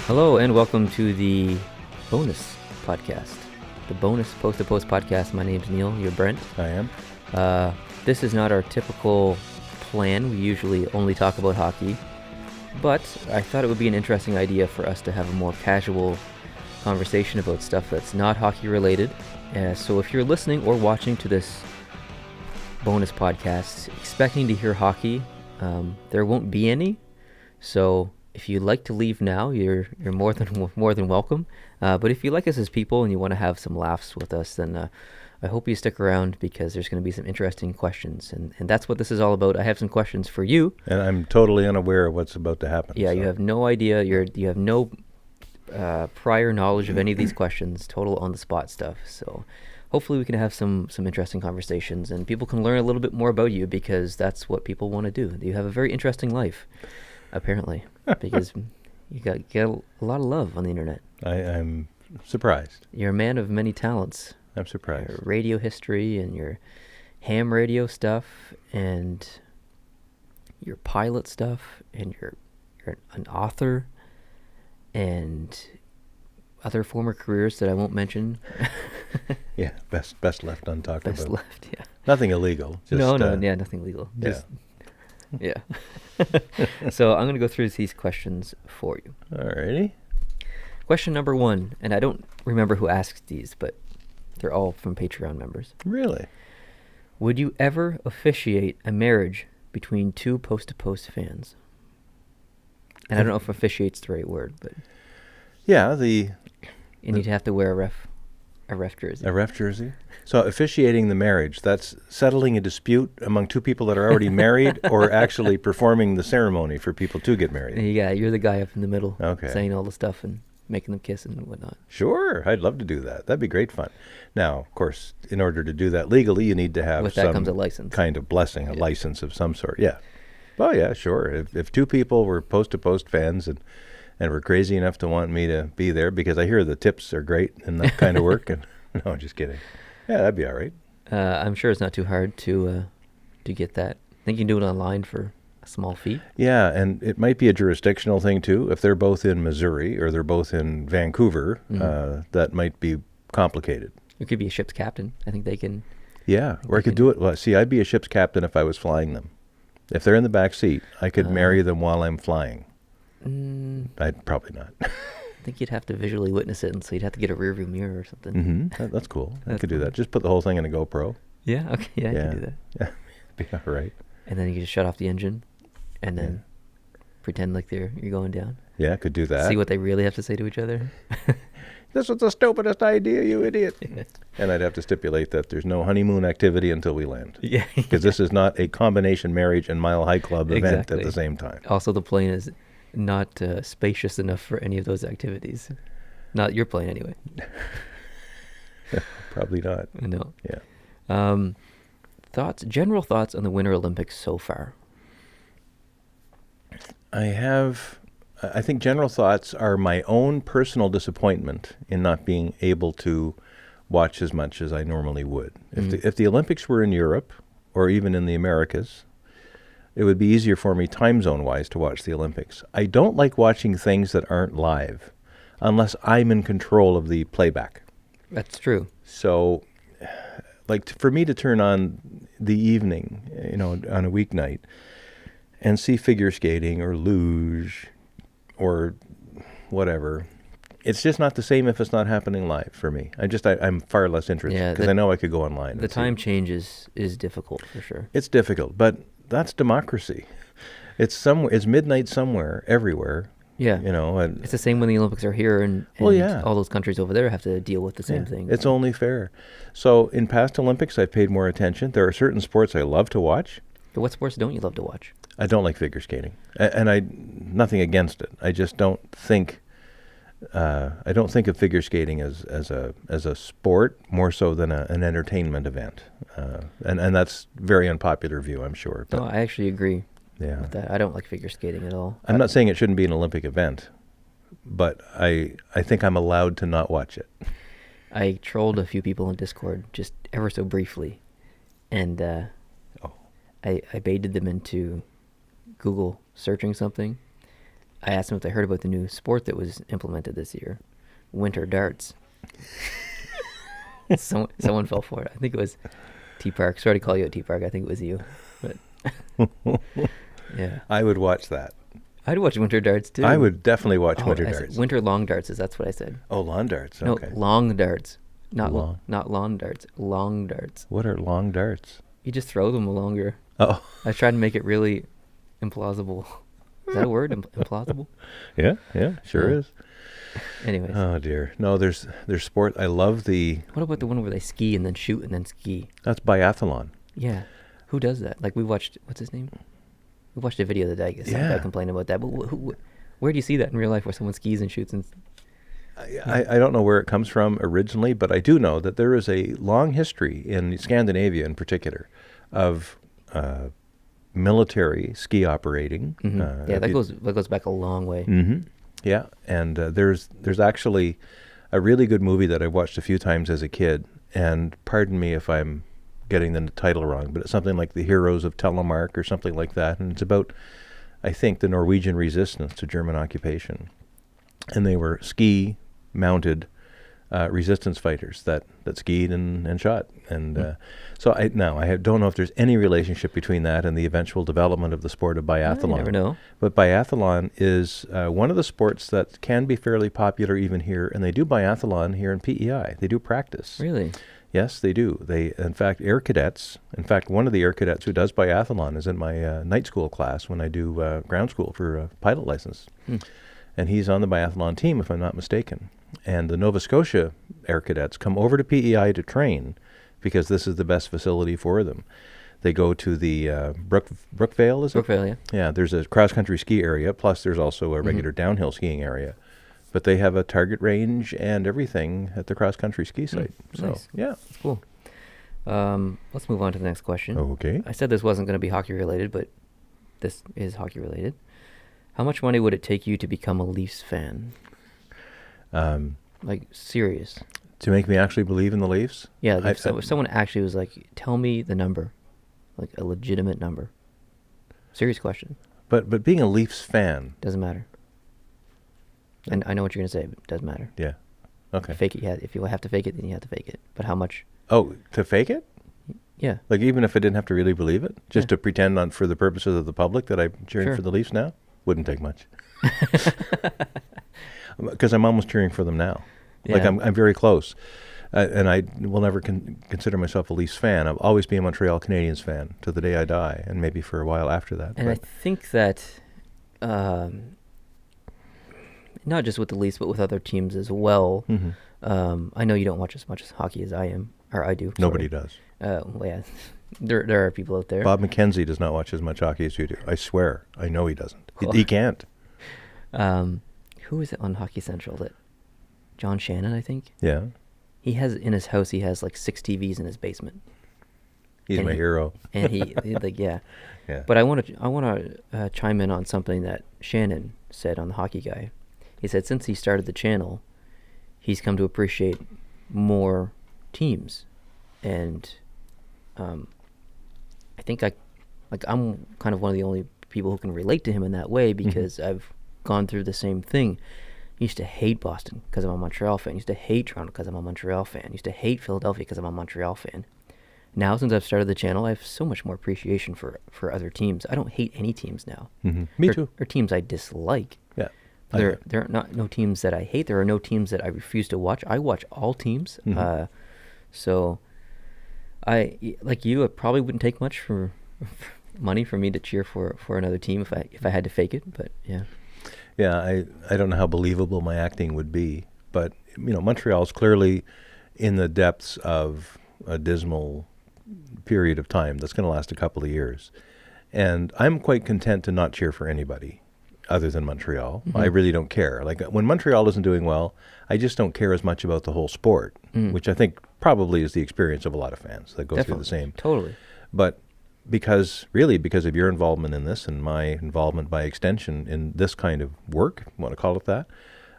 Hello and welcome to the bonus podcast, the bonus Post to Post podcast. My name's Neil. You're Brent. I am. This is not our typical plan. We usually only talk about hockey, but I thought it would be an interesting idea for us to have a more casual conversation about stuff that's not hockey related. So if you're listening or watching to this bonus podcast expecting to hear hockey, there won't be any. So if you'd like to leave now, you're more than welcome. But if you like us as people and you want to have some laughs with us, then I hope you stick around because there's going to be some interesting questions, and that's what this is all about. I have some questions for you, and I'm totally unaware of what's about to happen. Yeah, so. You have no idea. You have no prior knowledge of any of these questions. Total on the spot stuff. So hopefully we can have some interesting conversations, and people can learn a little bit more about you because that's what people want to do. You have a very interesting life, apparently, because you get a lot of love on the internet. I'm surprised. You're a man of many talents. I'm surprised. Your radio history and your ham radio stuff and your pilot stuff, and you're an author and other former careers that I won't mention. Yeah, best left untalked about. Best left, yeah. Nothing illegal. Just, nothing legal. Yeah. So I'm going to go through these questions for you. Alrighty. Question number 1, and I don't remember who asked these, but they're all from Patreon members. Really? Would you ever officiate a marriage between two post-to-post fans? And I don't know if officiate's the right word, but... Yeah, And you'd have to wear a ref jersey. A ref jersey? So officiating the marriage, that's settling a dispute among two people that are already married or actually performing the ceremony for people to get married? Yeah, you're the guy up in the middle, okay, saying all the stuff and making them kiss and whatnot. Sure, I'd love to do that. That'd be great fun. Now, of course, in order to do that legally, you need to have With that comes a license. Kind of blessing, a license of some sort. Yeah. Oh, yeah, sure. If two people were post-to-post fans and were crazy enough to want me to be there, because I hear the tips are great and that kind of work. And no, I'm just kidding. Yeah, that'd be all right. I'm sure it's not too hard to get that. I think you can do it online for a small fee. Yeah, and it might be a jurisdictional thing too. If they're both in Missouri or they're both in Vancouver, that might be complicated. You could be a ship's captain. I think they can. Yeah, or I could do it. Well, see, I'd be a ship's captain if I was flying them. If they're in the back seat, I could marry them while I'm flying. I'd probably not. I think you'd have to visually witness it, and so you'd have to get a rear view mirror or something. Mm-hmm. That's cool. I could do that. Just put the whole thing in a GoPro. Yeah, okay. Yeah, I can do that. Yeah, be all right. And then you just shut off the engine and then pretend like you're going down. Yeah, I could do that. See what they really have to say to each other. This was the stupidest idea, you idiot. And I'd have to stipulate that there's no honeymoon activity until we land. Yeah. Because this is not a combination marriage and Mile High Club event at the same time. Also, the plane is not spacious enough for any of those activities. Not your plane, anyway. Probably not. No. Yeah. General thoughts on the Winter Olympics so far? I think general thoughts are my own personal disappointment in not being able to watch as much as I normally would. If the Olympics were in Europe or even in the Americas, it would be easier for me time zone-wise to watch the Olympics. I don't like watching things that aren't live unless I'm in control of the playback. That's true. So, for me to turn on the evening, on a weeknight, and see figure skating or luge or whatever, it's just not the same if it's not happening live for me. I'm far less interested because I know I could go online. The time change is difficult for sure. It's difficult, but that's democracy. It's midnight somewhere, everywhere. Yeah. It's the same when the Olympics are here and all those countries over there have to deal with the same thing. It's only fair. So in past Olympics, I've paid more attention. There are certain sports I love to watch. But what sports don't you love to watch? I don't like figure skating, and nothing against it. I just don't think of figure skating as a sport more so than an entertainment event, and that's a very unpopular view, I'm sure. But no, I actually agree. Yeah, with that. I don't like figure skating at all. I'm not saying it shouldn't be an Olympic event, but I think I'm allowed to not watch it. I trolled a few people on Discord just ever so briefly, and I baited them into Google searching something. I asked them if they heard about the new sport that was implemented this year, winter darts. Someone fell for it. I think it was T Park. Sorry to call you a T Park. I think it was you. But yeah, I would watch that. I'd watch winter darts too. I would definitely watch winter I darts. said winter long darts. That's what I said. Oh, lawn darts. Okay. No, long darts. Not Long. not lawn darts. Long darts. What are long darts? You just throw them longer. Oh. I tried to make it really implausible. Is that a word? Implausible? Yeah, sure Yeah. is. Anyways. Oh dear. No, there's sport. I love the. What about the one where they ski and then shoot and then ski? That's biathlon. Yeah. Who does that? Like we watched, what's his name? We watched a video the other day. Some guy complained about that. But where do you see that in real life where someone skis and shoots? And I don't know where it comes from originally, but I do know that there is a long history in Scandinavia in particular of military ski operating. yeah, that goes back a long way. Mm-hmm. Yeah, and there's actually a really good movie that I watched a few times as a kid, and pardon me if I'm getting the title wrong, but it's something like The Heroes of Telemark or something like that, and it's about, I think, the Norwegian resistance to German occupation. And they were ski-mounted resistance fighters that skied and shot. And so I don't know if there's any relationship between that and the eventual development of the sport of biathlon. You never know. But biathlon is one of the sports that can be fairly popular even here, and they do biathlon here in PEI. They do practice. Really? Yes, they do. In fact, air cadets. In fact, one of the air cadets who does biathlon is in my night school class when I do ground school for a pilot license. And he's on the biathlon team, if I'm not mistaken. And the Nova Scotia air cadets come over to PEI to train because this is the best facility for them. They go to the Brookvale, is it? Brookvale, yeah. Yeah, there's a cross-country ski area, plus there's also a regular downhill skiing area. But they have a target range and everything at the cross-country ski site. So, Nice. yeah. That's cool. Let's move on to the next question. Okay. I said this wasn't going to be hockey related, but this is hockey related. How much money would it take you to become a Leafs fan? Like, serious. To make me actually believe in the Leafs? Yeah, if someone actually was like, tell me the number, like a legitimate number. Serious question. But being a Leafs fan... Doesn't matter. And I know what you're going to say, but it doesn't matter. Yeah. Okay. Fake it. Yeah, if you have to fake it, then you have to fake it. But how much? Oh, to fake it? Yeah. Like even if I didn't have to really believe it? Just to pretend for the purposes of the public that I'm cheering for the Leafs now? Wouldn't take much. Because I'm almost cheering for them now. Yeah. Like I'm very close. And I will never consider myself a Leafs fan. I'll always be a Montreal Canadiens fan to the day I die, and maybe for a while after that. And I think that... not just with the Leafs, but with other teams as well. I know you don't watch as much as hockey as I am, or I do. Nobody does. Well, yeah, there are people out there. Bob McKenzie does not watch as much hockey as you do. I swear. I know he doesn't. He can't. Who is it on Hockey Central? That John Shannon, I think. Yeah. He has in his house. He has like 6 TVs in his basement. He's my hero. And he like yeah. But I want to chime in on something that Shannon said on the Hockey Guy. He said since he started the channel, he's come to appreciate more teams, and I think I'm kind of one of the only people who can relate to him in that way because I've gone through the same thing. I used to hate Boston because I'm a Montreal fan. I used to hate Toronto because I'm a Montreal fan. I used to hate Philadelphia because I'm a Montreal fan. Now, since I've started the channel, I have so much more appreciation for other teams. I don't hate any teams now. Me too. Or teams I dislike. Yeah. There are no teams that I hate. There are no teams that I refuse to watch. I watch all teams. So, like you, it probably wouldn't take much for money for me to cheer for another team if I had to fake it. But yeah. Yeah, I don't know how believable my acting would be, but Montreal's clearly in the depths of a dismal period of time that's going to last a couple of years, and I'm quite content to not cheer for anybody other than Montreal. I really don't care. Like when Montreal isn't doing well, I just don't care as much about the whole sport, which I think probably is the experience of a lot of fans that go through the same. Totally. But because of your involvement in this and my involvement by extension in this kind of work, want to call it that,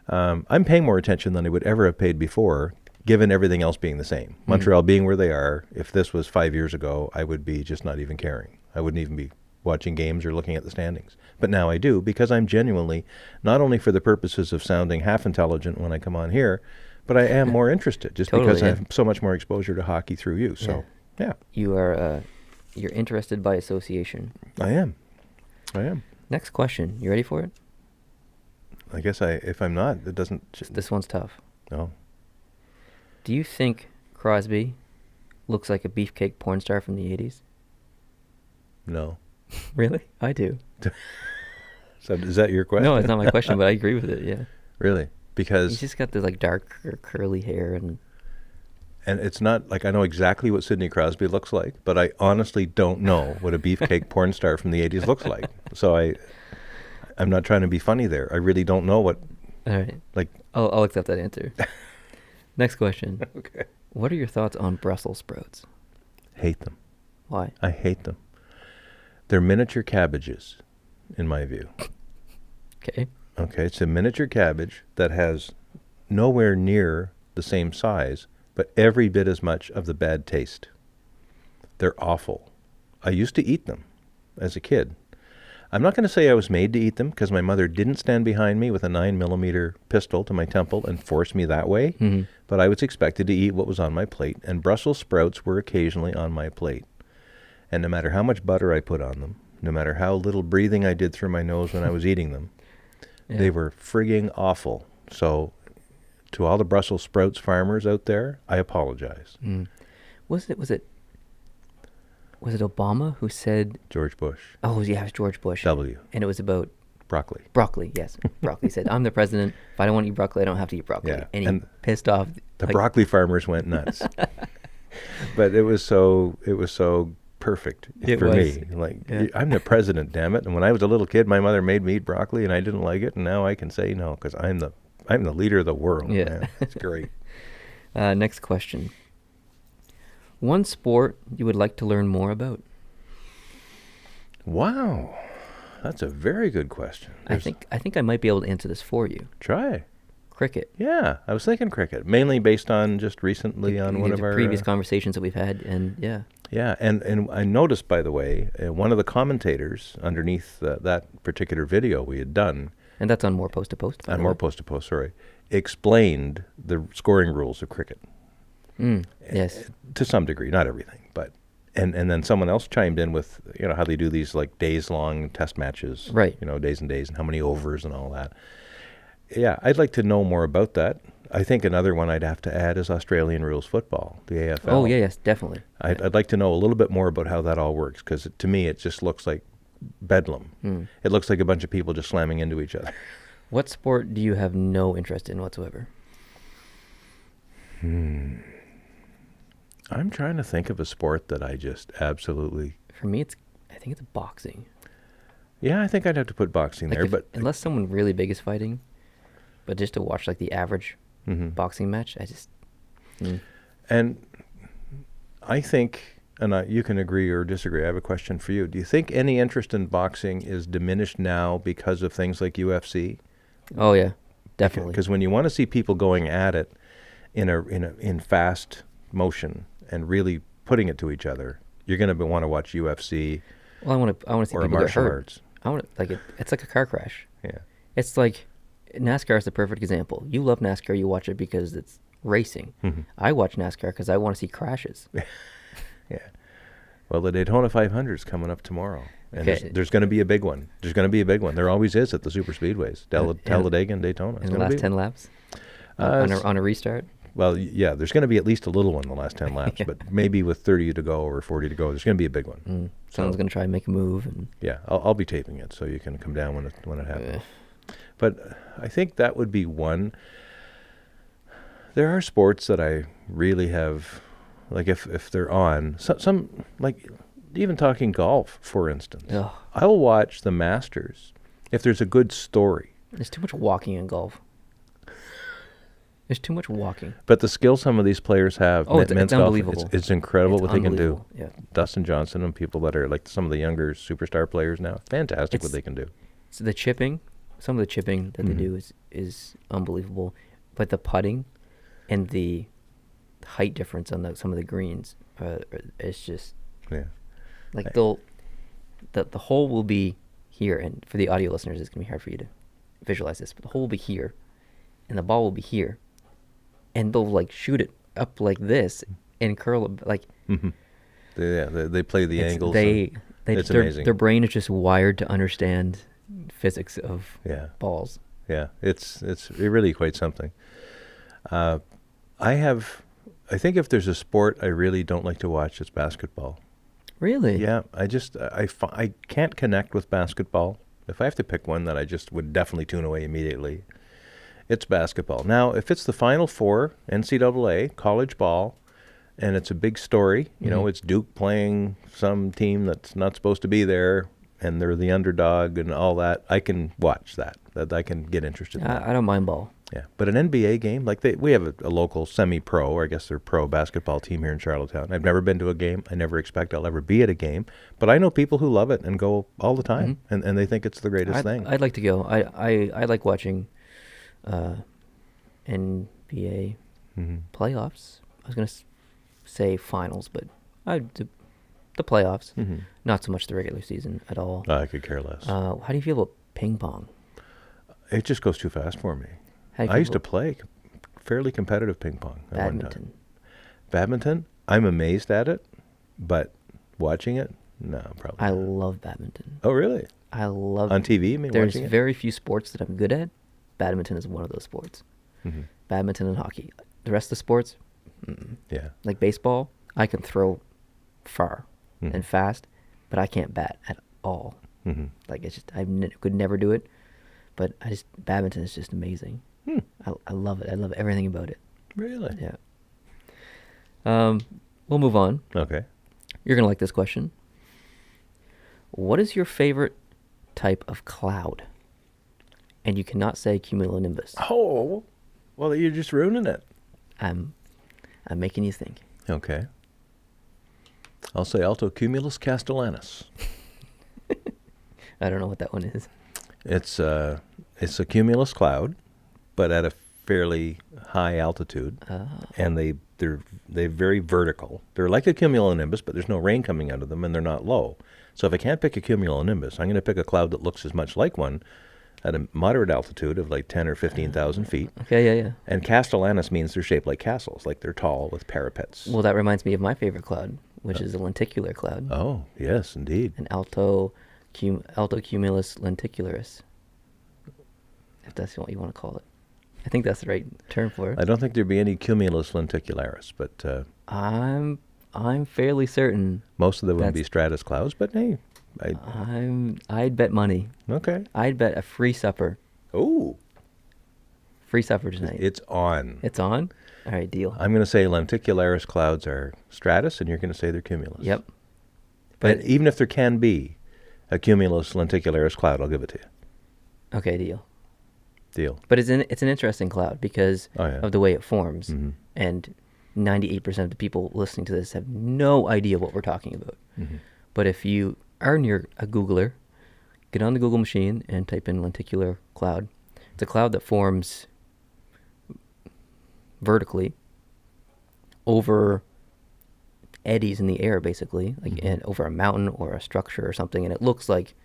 I'm paying more attention than I would ever have paid before, given everything else being the same. Montreal being where they are, if this was 5 years ago, I would be just not even caring. I wouldn't even be watching games or looking at the standings. But now I do, because I'm genuinely, not only for the purposes of sounding half intelligent when I come on here, but I am more interested, just Totally, because I yeah. have so much more exposure to hockey through you. So, yeah, You are, you're interested by association. I am. Next question. You ready for it? I guess if I'm not, it doesn't. This one's tough. No. Do you think Crosby looks like a beefcake porn star from the 80s? No. Really? I do. So is that your question? No, it's not my question, but I agree with it, yeah. Really? Because He's just got this like dark curly hair and it's not like I know exactly what Sidney Crosby looks like, but I honestly don't know what a beefcake porn star from the 80s looks like. So I'm not trying to be funny there. I really don't know what. all right. Like. I'll accept that answer. Next question. Okay. What are your thoughts on Brussels sprouts? Hate them. Why? I hate them. They're miniature cabbages, in my view. Okay. Okay, it's a miniature cabbage that has nowhere near the same size, but every bit as much of the bad taste. They're awful. I used to eat them as a kid. I'm not going to say I was made to eat them, because my mother didn't stand behind me with a 9mm pistol to my temple and force me that way, but I was expected to eat what was on my plate, and Brussels sprouts were occasionally on my plate. And no matter how much butter I put on them, no matter how little breathing I did through my nose when I was eating them, they were frigging awful. So to all the Brussels sprouts farmers out there, I apologize. Was it Obama who said... George Bush. Oh, yeah, it was George Bush. W. And it was about... Broccoli. Broccoli, yes. Broccoli said, I'm the president. If I don't want to eat broccoli, I don't have to eat broccoli. Yeah. And he pissed off... The broccoli farmers went nuts. But it was so perfect for me. Like, I'm the president, damn it. And when I was a little kid, my mother made me eat broccoli, and I didn't like it. And now I can say no, because I'm the leader of the world. Yeah. Man. It's great. Next question. One sport you would like to learn more about? Wow. That's a very good question. I think I might be able to answer this for you. Try. Cricket. Yeah, I was thinking cricket, mainly based on just recently on one of our previous conversations that we've had, and yeah. Yeah, and I noticed, by the way, one of the commentators underneath that particular video we had done, and that's on More Post to Post. On More Post to Post, sorry, explained the scoring rules of cricket. Yes. To some degree, not everything, but and then someone else chimed in with how they do these like days-long test matches, right? Days and days, and how many overs and all that. Yeah, I'd like to know more about that. I think another one I'd have to add is Australian rules football, the AFL. Oh, yeah, yes, definitely. I'd like to know a little bit more about how that all works, because to me it just looks like bedlam. It looks like a bunch of people just slamming into each other. What sport do you have no interest in whatsoever? I'm trying to think of a sport that I just absolutely... For me, I think it's boxing. Yeah, I think I'd have to put boxing there, but... Unless someone really big is fighting, but just to watch like the average boxing match, I just... And I think, and you can agree or disagree, I have a question for you. Do you think any interest in boxing is diminished now because of things like UFC? Oh, yeah, definitely. Because when you want to see people going at it in fast motion and really putting it to each other, you're going to want to watch UFC. Well, I want to see people get hurt. I want it's like a car crash. Yeah. It's like NASCAR is the perfect example. You love NASCAR, you watch it because it's racing. I watch NASCAR because I want to see crashes. Yeah. Well, the Daytona 500 is coming up tomorrow. And there's going to be a big one. There's going to be a big one. There always is at the super speedways, Talladega and Daytona. In the last 10 laps? On a restart? Well, yeah, there's going to be at least a little one in the last 10 laps, but maybe with 30 to go or 40 to go, there's going to be a big one. Someone's going to try and make a move. And yeah, I'll be taping it so you can come down when it happens. But I think that would be one. There are sports that I really have, like if they're on, some like even talking golf, for instance. Ugh. I'll watch the Masters if there's a good story. There's too much walking in golf. There's too much walking. But the skill some of these players have, it's men's unbelievable. golf, it's incredible what they can do. Yeah. Dustin Johnson and people that are like some of the younger superstar players now, fantastic what they can do. So the chipping, some of the chipping that they do is unbelievable. But the putting and the height difference on some of the greens, it's just like the hole will be here, and for the audio listeners, it's gonna be hard for you to visualize this, but the hole will be here, and the ball will be here, and they'll like shoot it up like this and curl it like. Mm-hmm. They play the angles. It's amazing. Their brain is just wired to understand physics of balls. Yeah, it's really quite something. I think if there's a sport I really don't like to watch, it's basketball. Really? Yeah, I can't connect with basketball. If I have to pick one that I just would definitely tune away immediately, it's basketball. Now, if it's the Final Four, NCAA, college ball, and it's a big story, you know, it's Duke playing some team that's not supposed to be there, and they're the underdog and all that, I can watch that. I can get interested in that. I don't mind ball. Yeah, but an NBA game, like we have a local semi-pro, or I guess they're pro basketball team here in Charlottetown. I've never been to a game. I never expect I'll ever be at a game. But I know people who love it and go all the time, and they think it's the greatest thing. I'd like to go. I like watching NBA playoffs. I was going to say finals, but the playoffs. Not so much the regular season at all. I could care less. How do you feel about ping pong? It just goes too fast for me. I used to play fairly competitive ping pong at one time. Badminton, I'm amazed at it, but watching it, no, probably I not. love badminton. Oh, really? I love on TV, you mean, there's watching it? very few sports that I'm good at. Badminton is one of those sports. Badminton and hockey. The rest of the sports, yeah. Like baseball, I can throw far and fast, but I can't bat at all. Like it's just, could never do it. But badminton is just amazing. I love it. I love everything about it. Really? Yeah. We'll move on. Okay. You're going to like this question. What is your favorite type of cloud? And you cannot say cumulonimbus. Oh, well, you're just ruining it. I'm making you think. Okay. I'll say alto cumulus castellanus. I don't know what that one is. It's a cumulus cloud, but at a fairly high altitude, and they're very vertical. They're like a cumulonimbus, but there's no rain coming out of them, and they're not low. So if I can't pick a cumulonimbus, I'm going to pick a cloud that looks as much like one at a moderate altitude of like 10 or 15,000 feet. Okay, yeah. And castellanus means they're shaped like castles, like they're tall with parapets. Well, that reminds me of my favorite cloud, which is a lenticular cloud. Oh, yes, indeed. An alto cumulus lenticularis, if that's what you want to call it. I think that's the right term for it. I don't think there'd be any cumulus lenticularis, but I'm fairly certain most of them would be stratus clouds. But hey, I'd bet money. Okay. I'd bet a free supper. Oh. Free supper tonight. It's on. It's on? All right, deal. I'm going to say lenticularis clouds are stratus, and you're going to say they're cumulus. Yep. But even if there can be a cumulus lenticularis cloud, I'll give it to you. Okay, deal. But it's an interesting cloud because of the way it forms, and 98% of the people listening to this have no idea what we're talking about. But if you are near a Googler, get on the Google machine and type in lenticular cloud. It's a cloud that forms vertically over eddies in the air, basically, like and over a mountain or a structure or something, and it looks like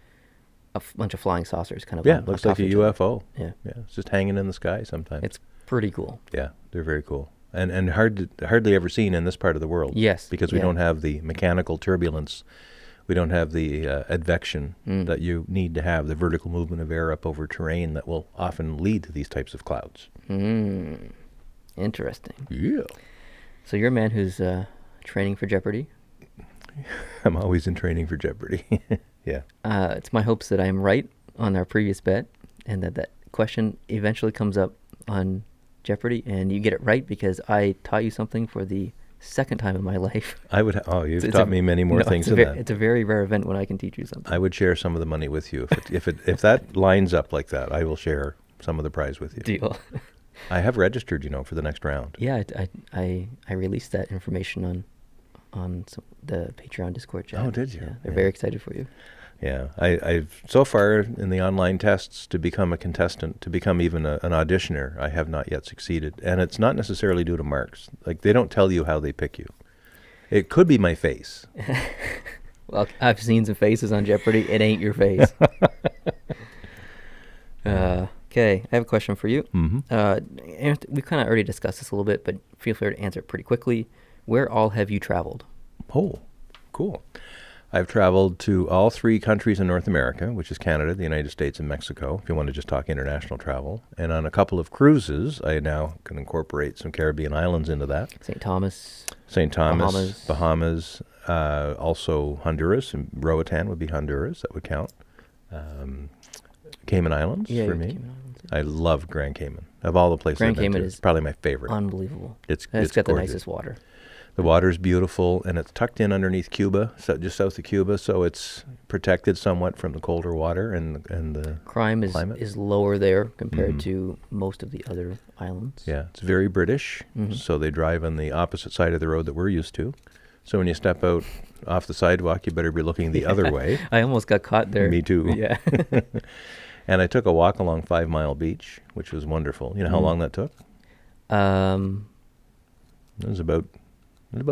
a bunch of flying saucers, kind of. Yeah, it looks like a UFO. Yeah, it's just hanging in the sky sometimes. It's pretty cool. Yeah, they're very cool, and hardly ever seen in this part of the world. Yes, because we don't have the mechanical turbulence, we don't have the advection that you need to have, the vertical movement of air up over terrain that will often lead to these types of clouds. Interesting. Yeah. So you're a man who's training for Jeopardy. I'm always in training for Jeopardy. Yeah. It's my hopes that I'm right on our previous bet, and that question eventually comes up on Jeopardy, and you get it right because I taught you something for the second time in my life. You've taught me many more things than that. It's a very rare event when I can teach you something. I would share some of the money with you if that lines up like that. I will share some of the prize with you. Deal. I have registered, for the next round. Yeah, I released that information on the Patreon Discord chat. Oh, did you? Yeah, they're very excited for you. Yeah, I've so far in the online tests to become a contestant, to become even an auditioner, I have not yet succeeded. And it's not necessarily due to marks. Like, they don't tell you how they pick you. It could be my face. Well, I've seen some faces on Jeopardy. It ain't your face. Okay, I have a question for you. And we kind of already discussed this a little bit, but feel free to answer it pretty quickly. Where all have you traveled? Oh, cool. I've traveled to all 3 countries in North America, which is Canada, the United States, and Mexico, if you want to just talk international travel. And on a couple of cruises, I now can incorporate some Caribbean islands into that. St. Thomas, Bahamas, also Honduras, and Roatan would be Honduras, that would count. Cayman Islands for me. Cayman Islands, I love Grand Cayman. Of all the places Grand I've been Cayman to, is it's probably my favorite. unbelievable. It's got gorgeous. the nicest water. The water's beautiful, and it's tucked in underneath Cuba, so just south of Cuba, so it's protected somewhat from the colder water and the Crime climate. is lower there compared to most of the other islands. Yeah, it's very British, so they drive on the opposite side of the road that we're used to. So when you step out off the sidewalk, you better be looking the other way. I almost got caught there. Me too. Yeah. And I took a walk along 5 Mile Beach, which was wonderful. You know how long that took? It was about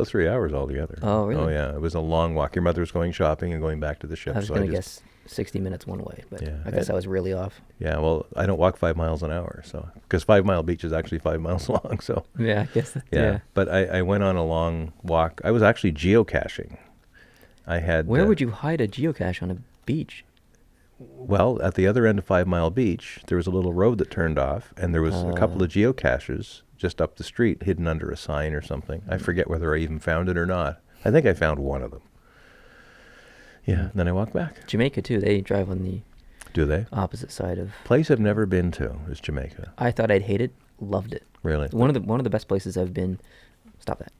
3 hours altogether. Oh, really? Oh, yeah. It was a long walk. Your mother was going shopping and going back to the ship. I was so going to guess 60 minutes one way, but Yeah, I guess I was really off. Yeah, well, I don't walk 5 miles an hour, so because 5 Mile Beach is actually 5 miles long. So Yeah, I guess. yeah. But I went on a long walk. I was actually geocaching. I had. Where would you hide a geocache on a beach? Well, at the other end of 5 Mile Beach, there was a little road that turned off, and there was a couple of geocaches just up the street, hidden under a sign or something. I forget whether I even found it or not. I think I found one of them. Yeah, and then I walked back. Jamaica too. They drive on the Do they? opposite side of. Place I've never been to is Jamaica. I thought I'd hate it. Loved it. Really? One of the best places I've been. Stop that.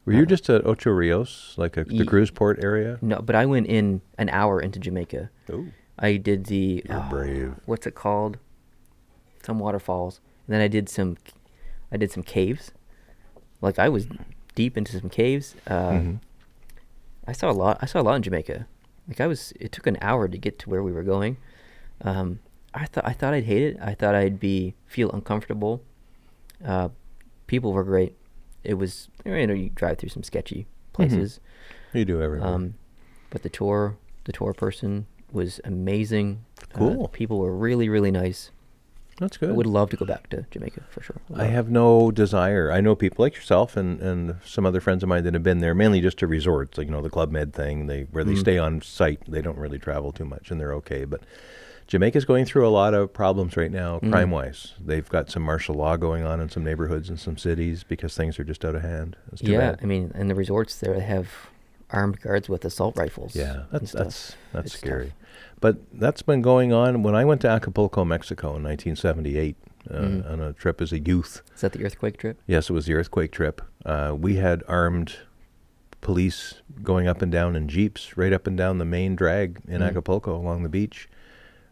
Were you just at Ocho Rios, like the cruise port area? No, but I went in an hour into Jamaica. Oh. I did the. You're brave. What's it called? Some waterfalls. And then I did some caves. Like I was deep into some caves. I saw a lot. I saw a lot in Jamaica. Like it took an hour to get to where we were going. I thought I'd hate it. I thought I'd feel uncomfortable. People were great. It was, you drive through some sketchy places. You do everywhere. But the tour person was amazing. Cool. People were really, really nice. That's good. I would love to go back to Jamaica for sure. I have no desire. I know people like yourself and some other friends of mine that have been there, mainly just to resorts, like the Club Med thing, where they stay on site. They don't really travel too much, and they're okay. But Jamaica's going through a lot of problems right now, crime-wise. They've got some martial law going on in some neighborhoods and some cities because things are just out of hand. It's too bad. I mean, and the resorts there, they have armed guards with assault rifles. Yeah, that's It's scary. tough. But that's been going on. When I went to Acapulco, Mexico in 1978 on a trip as a youth. Is that the earthquake trip? Yes, it was the earthquake trip. We had armed police going up and down in jeeps, right up and down the main drag in Acapulco along the beach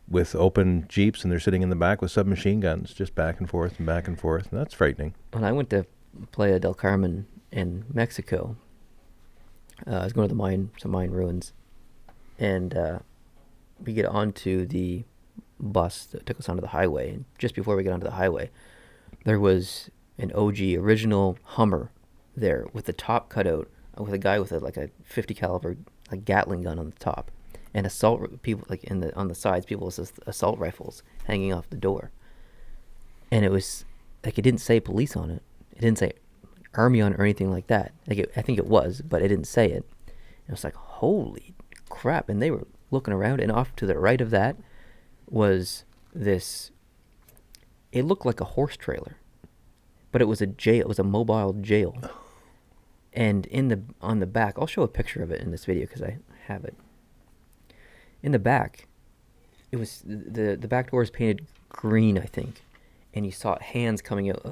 with open jeeps, and they're sitting in the back with submachine guns just back and forth and back and forth. And that's frightening. When I went to Playa del Carmen in Mexico, I was going to some mine ruins, and we get onto the bus that took us onto the highway, and just before we get onto the highway, there was an OG original Hummer there with the top cut out, with a guy with a 50 caliber Gatling gun on the top, and people on the sides, people with assault rifles hanging off the door, and it was it didn't say police on it, it didn't say army on it or anything like that. I think it was, but it didn't say it. And it was like, holy crap! And they were looking around, and off to the right of that was this. It looked like a horse trailer, but it was a jail. It was a mobile jail. And on the back, I'll show a picture of it in this video because I have it. In the back, it was the back door is painted green, I think, and you saw hands coming out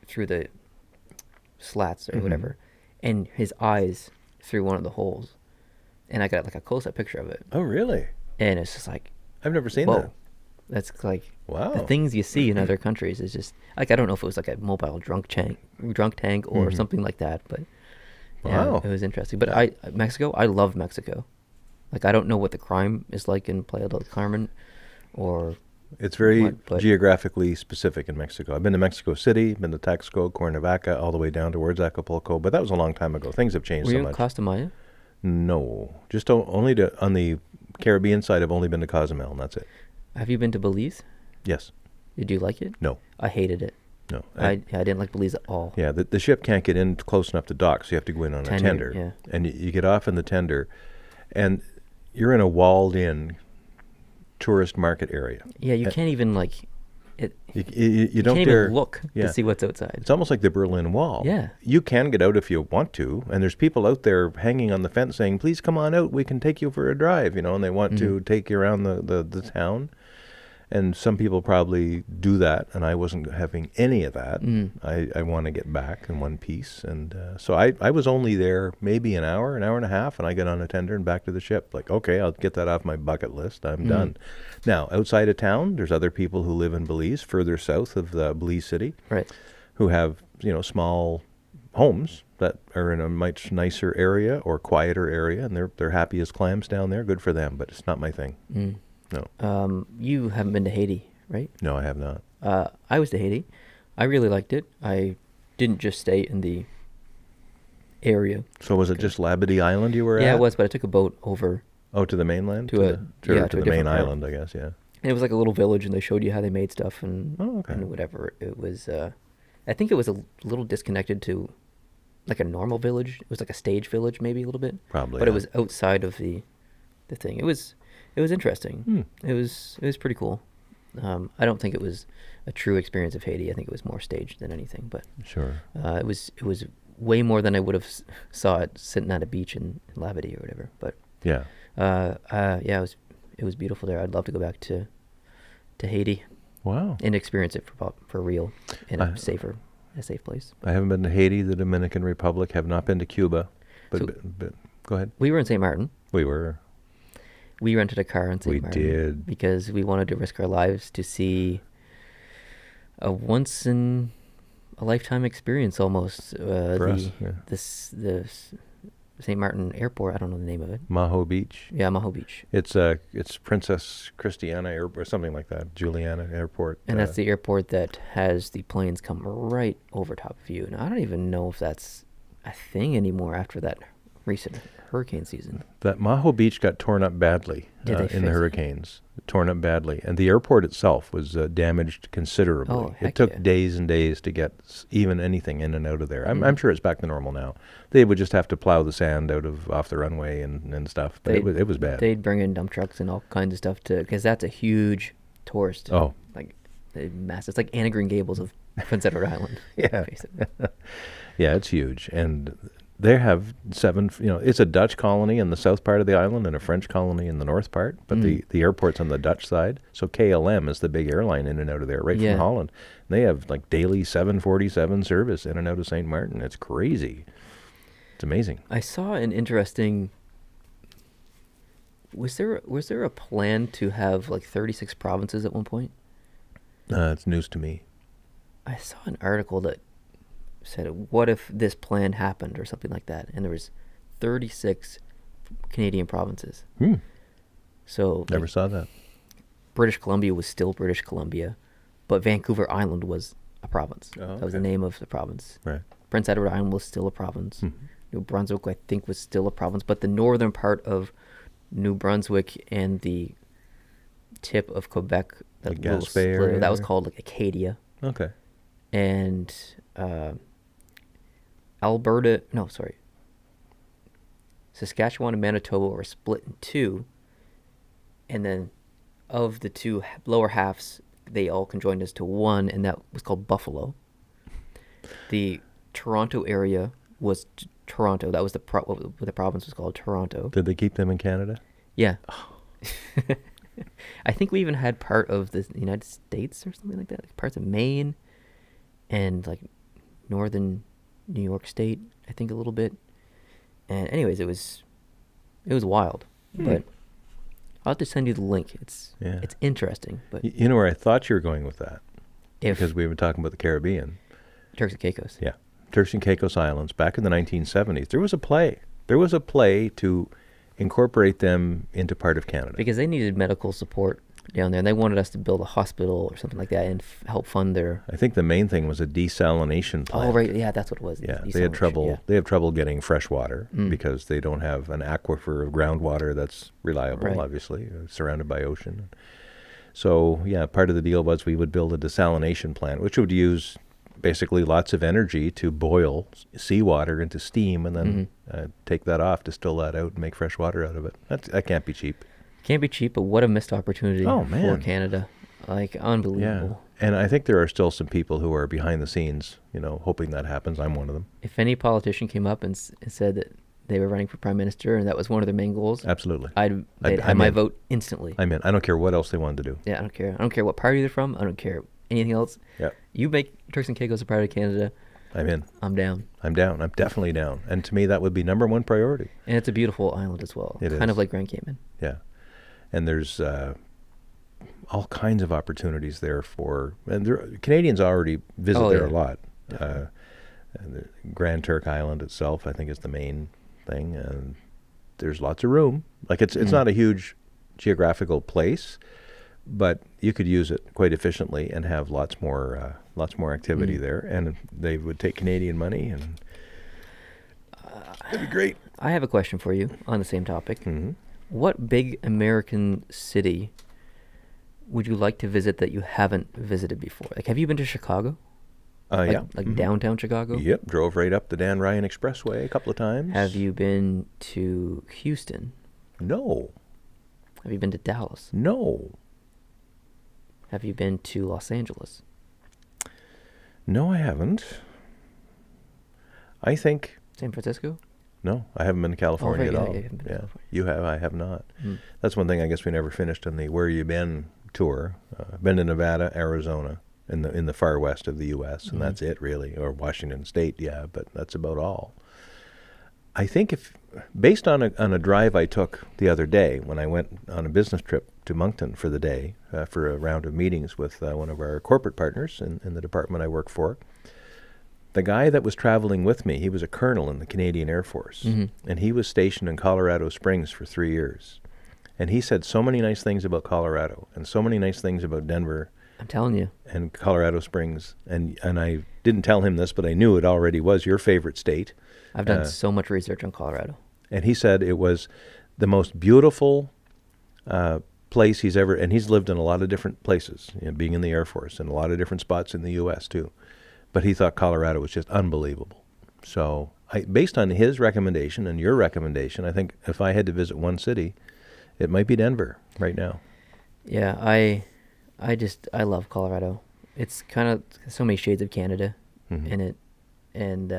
through the slats or whatever, and his eyes through one of the holes. And I got a close-up picture of it. Oh, really? And it's just like, I've never seen whoa. that. That's Wow. The things you see in other countries is just I don't know if it was a mobile drunk tank or something like that, but yeah, wow. it was interesting. But I love Mexico. I don't know what the crime is like in Playa del Carmen, or it's very but geographically specific in Mexico. I've been to Mexico City, been to Taxco, Cuernavaca, all the way down towards Acapulco, but that was a long time ago. Things have changed were so you much. in Costa Maya? No, just only on the Caribbean side. I've only been to Cozumel, and that's it. Have you been to Belize? Yes. Did you like it? No. I hated it. No. I didn't like Belize at all. Yeah, the ship can't get in close enough to dock, so you have to go in on a tender. Yeah. And you get off in the tender, and you're in a walled-in tourist market area. Yeah, you can't even like it. You don't can't dare even look to see what's outside. It's almost like the Berlin Wall. Yeah. You can get out if you want to, and there's people out there hanging on the fence saying, "Please come on out. We can take you for a drive," and they want to take you around the town. And some people probably do that, and I wasn't having any of that. I want to get back in one piece. And so I was only there maybe an hour and a half, and I get on a tender and back to the ship. Like, okay, I'll get that off my bucket list. I'm done. Now, outside of town, there's other people who live in Belize, further south of Belize City, Right. who have, small homes that are in a much nicer area or quieter area, and they're happy as clams down there. Good for them, but it's not my thing. No. You haven't been to Haiti, right? No, I have not. I was to Haiti. I really liked it. I didn't just stay in the area. So was it just Labadee Island you were at? Yeah, it was, but I took a boat over. Oh, to the mainland? To a the main different part. island, I guess, yeah. And it was like a little village, and they showed you how they made stuff and whatever. It was, I think it was a little disconnected to like a normal village. It was like a stage village, maybe a little bit. Probably. But it was outside of the thing. It was interesting. It was pretty cool. I don't think it was a true experience of Haiti. I think it was more staged than anything. But sure, it was way more than I would have saw it sitting at a beach in Labadee or whatever. But yeah, it was beautiful there. I'd love to go back to Haiti. Wow, And experience it for real in a safe place. I haven't been to Haiti, the Dominican Republic. Have not been to Cuba. But go ahead. We were in St. Martin. We rented a car in St. Martin. We did. Because we wanted to risk our lives to see a once-in-a-lifetime experience almost. For us, yeah. The St. Martin Airport, I don't know the name of it. Maho Beach. Yeah, Maho Beach. It's Princess Christiana or something like that, Juliana Airport. And that's the airport that has the planes come right over top of you. And I don't even know if that's a thing anymore after that recent hurricane season. That Maho Beach got torn up badly in the hurricanes. Torn up badly. And the airport itself was damaged considerably. Oh, it took days and days to get even anything in and out of there. I'm sure it's back to normal now. They would just have to plow the sand off the runway and stuff. But it was bad. They'd bring in dump trucks and all kinds of stuff because that's a huge tourist. Oh. Like, massive. It's like Anna Green Gables of Prince Edward Island. Yeah. Yeah, it's huge. And they have 7, it's a Dutch colony in the south part of the island and a French colony in the north part, but the airport's on the Dutch side. So KLM is the big airline in and out of there, right from Holland. And they have like daily 747 service in and out of St. Martin. It's crazy. It's amazing. I saw an interesting... Was there a plan to have like 36 provinces at one point? It's news to me. I saw an article that said, what if this plan happened or something like that? And there was 36 Canadian provinces. So Never saw that. British Columbia was still British Columbia, but Vancouver Island was a province. That was the name of the province. Right. Prince Edward Island was still a province. New Brunswick, I think, was still a province, but the northern part of New Brunswick and the tip of Quebec, that little split, that was called like Acadia. Okay. And Saskatchewan and Manitoba were split in two, and then of the two lower halves, they all conjoined as to one, and that was called Buffalo. The Toronto area was Toronto. That was the province was called Toronto. Did they keep them in Canada? Yeah. I think we even had part of the United States or something like that, like parts of Maine and like northern New York State, I think a little bit. And anyways, it was wild. But I'll have to send you the link. It's interesting. But you know where I thought you were going with that? Because we were talking about the Caribbean. Turks and Caicos. Yeah. Turks and Caicos Islands. Back in the 1970s, there was a play. There was a play to incorporate them into part of Canada. Because they needed medical support down there, and they wanted us to build a hospital or something like that and help fund their. I think the main thing was a desalination plant. Oh right, yeah, that's what it was. Yeah, they had trouble. Yeah. They have trouble getting fresh water because they don't have an aquifer of groundwater that's reliable. Right. Obviously, surrounded by ocean. So yeah, part of the deal was we would build a desalination plant, which would use basically lots of energy to boil seawater into steam and then take that off, distill that out, and make fresh water out of it. That can't be cheap. Can't be cheap, but what a missed opportunity man. for Canada. Like, unbelievable. Yeah. And I think there are still some people who are behind the scenes, hoping that happens. I'm one of them. If any politician came up and said that they were running for prime minister and that was one of their main goals, absolutely, they'd have my vote instantly. I'm in. I don't care what else they wanted to do. Yeah, I don't care. I don't care what party they're from. I don't care anything else. Yeah. You make Turks and Caicos a part of Canada. I'm in. I'm down. I'm down. I'm definitely down. And to me, that would be number one priority. And it's a beautiful island as well. It kind is. of like Grand Cayman. Yeah. And there's all kinds of opportunities there and Canadians already visit there a lot. And the Grand Turk Island itself, I think, is the main thing, and there's lots of room. Like it's not a huge geographical place, but you could use it quite efficiently and have lots more activity there. And they would take Canadian money, and that'd be great. I have a question for you on the same topic. Mm-hmm. What big American city would you like to visit that you haven't visited before? Like, have you been to Chicago? Yeah. Like downtown Chicago? Yep. Drove right up the Dan Ryan Expressway a couple of times. Have you been to Houston? No. Have you been to Dallas? No. Have you been to Los Angeles? No, I haven't. I think... San Francisco? No, I haven't been to California at all. You haven't been to California. You have, I have not. That's one thing I guess we never finished on the Where You Been tour. Been to Nevada, Arizona, in the far west of the U.S., and that's it really, or Washington State, yeah, but that's about all. I think based on a drive I took the other day when I went on a business trip to Moncton for the day, for a round of meetings with one of our corporate partners in the department I work for, the guy that was traveling with me, he was a colonel in the Canadian Air Force, and he was stationed in Colorado Springs for 3 years. And he said so many nice things about Colorado and so many nice things about Denver. I'm telling you. And Colorado Springs. And I didn't tell him this, but I knew it already was your favorite state. I've done so much research on Colorado. And he said it was the most beautiful place he's ever, and he's lived in a lot of different places, being in the Air Force, and a lot of different spots in the U.S. too. But he thought Colorado was just unbelievable. So based on his recommendation and your recommendation, I think if I had to visit one city, it might be Denver right now. Yeah, I love Colorado. It's kind of so many shades of Canada in it, and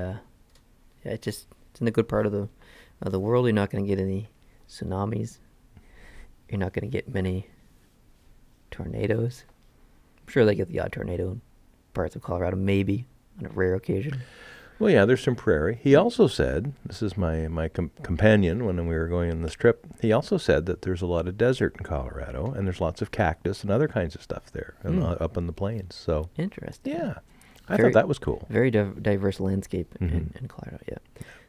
it's in a good part of the world. You're not going to get any tsunamis. You're not going to get many tornadoes. I'm sure they get the odd tornado in parts of Colorado, maybe on a rare occasion. Well, yeah, there's some prairie. He also said, this is my companion when we were going on this trip, he also said that there's a lot of desert in Colorado, and there's lots of cactus and other kinds of stuff there up in the plains. So interesting. Yeah, I thought that was cool. Very diverse landscape in Colorado, yeah.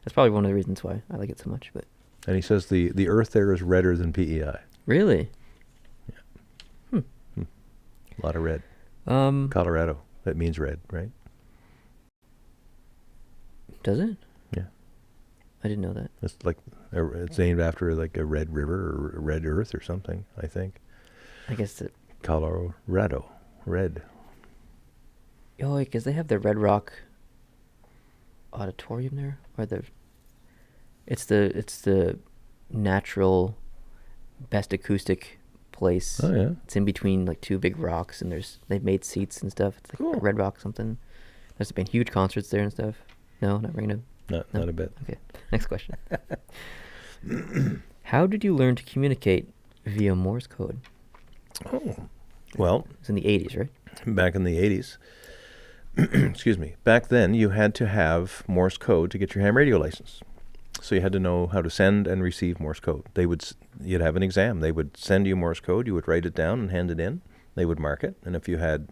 That's probably one of the reasons why I like it so much. But and he says the earth there is redder than PEI. Really? Yeah. A lot of red. Colorado, that means red, right? Does it? Yeah. I didn't know that. It's like it's named after like a red river or a red earth or something, I think. I guess Colorado, red. Oh, because they have the Red Rock Auditorium there, or it's the natural best acoustic place. Oh yeah. It's in between like two big rocks, and they've made seats and stuff. It's like cool. Red Rock something. There's been huge concerts there and stuff. No, not ringing No, not a bit. Okay, next question. How did you learn to communicate via Morse code? Oh, well. It's in the 80s, right? Back in the 80s. Excuse me. Back then, you had to have Morse code to get your ham radio license. So you had to know how to send and receive Morse code. You'd have an exam. They would send you Morse code. You would write it down and hand it in. They would mark it. And if you had,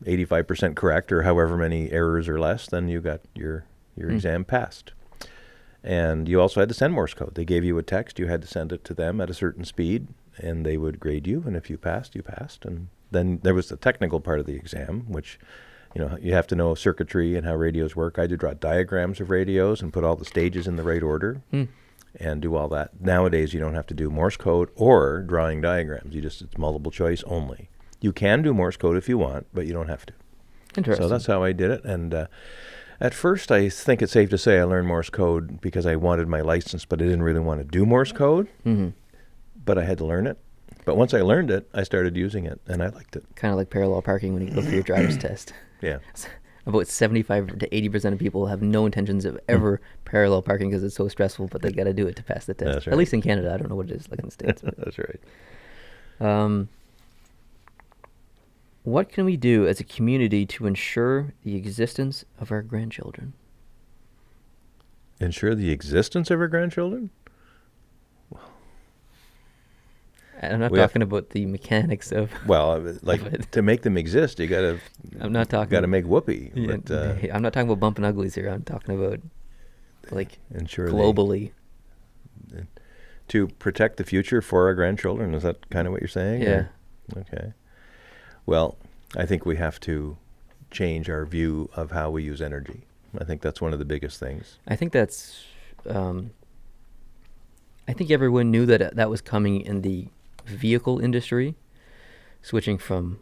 85% correct or however many errors or less, then you got your exam passed. And you also had to send Morse code. They gave you a text. You had to send it to them at a certain speed. and they would grade you, and if you passed, you passed. And then there was the technical part of the exam, which, you have to know circuitry and how radios work. I had to draw diagrams of radios and put all the stages in the right order and do all that. Nowadays, you don't have to do Morse code or drawing diagrams. It's multiple choice only. You can do Morse code if you want, but you don't have to. Interesting. So that's how I did it. And at first, I think it's safe to say I learned Morse code because I wanted my license, but I didn't really want to do Morse code. Mm-hmm. But I had to learn it. But once I learned it, I started using it, and I liked it. Kind of like parallel parking when you go for your driver's test. Yeah. About 75 to 80% of people have no intentions of ever parallel parking because it's so stressful, but they got to do it to pass the test. That's right. At least in Canada. I don't know what it is like in the States. That's right. What can we do as a community to ensure the existence of our grandchildren? Ensure the existence of our grandchildren? I'm not talking about the mechanics of. Well, to make them exist, you gotta. I'm not talking. Got to make whoopee. Yeah, but, I'm not talking about bumping uglies here. I'm talking about, ensure globally. To protect the future for our grandchildren. Is that kind of what you're saying? Yeah. Okay. Well, I think we have to change our view of how we use energy. I think that's one of the biggest things. I think that's. I think everyone knew that was coming in the vehicle industry, switching from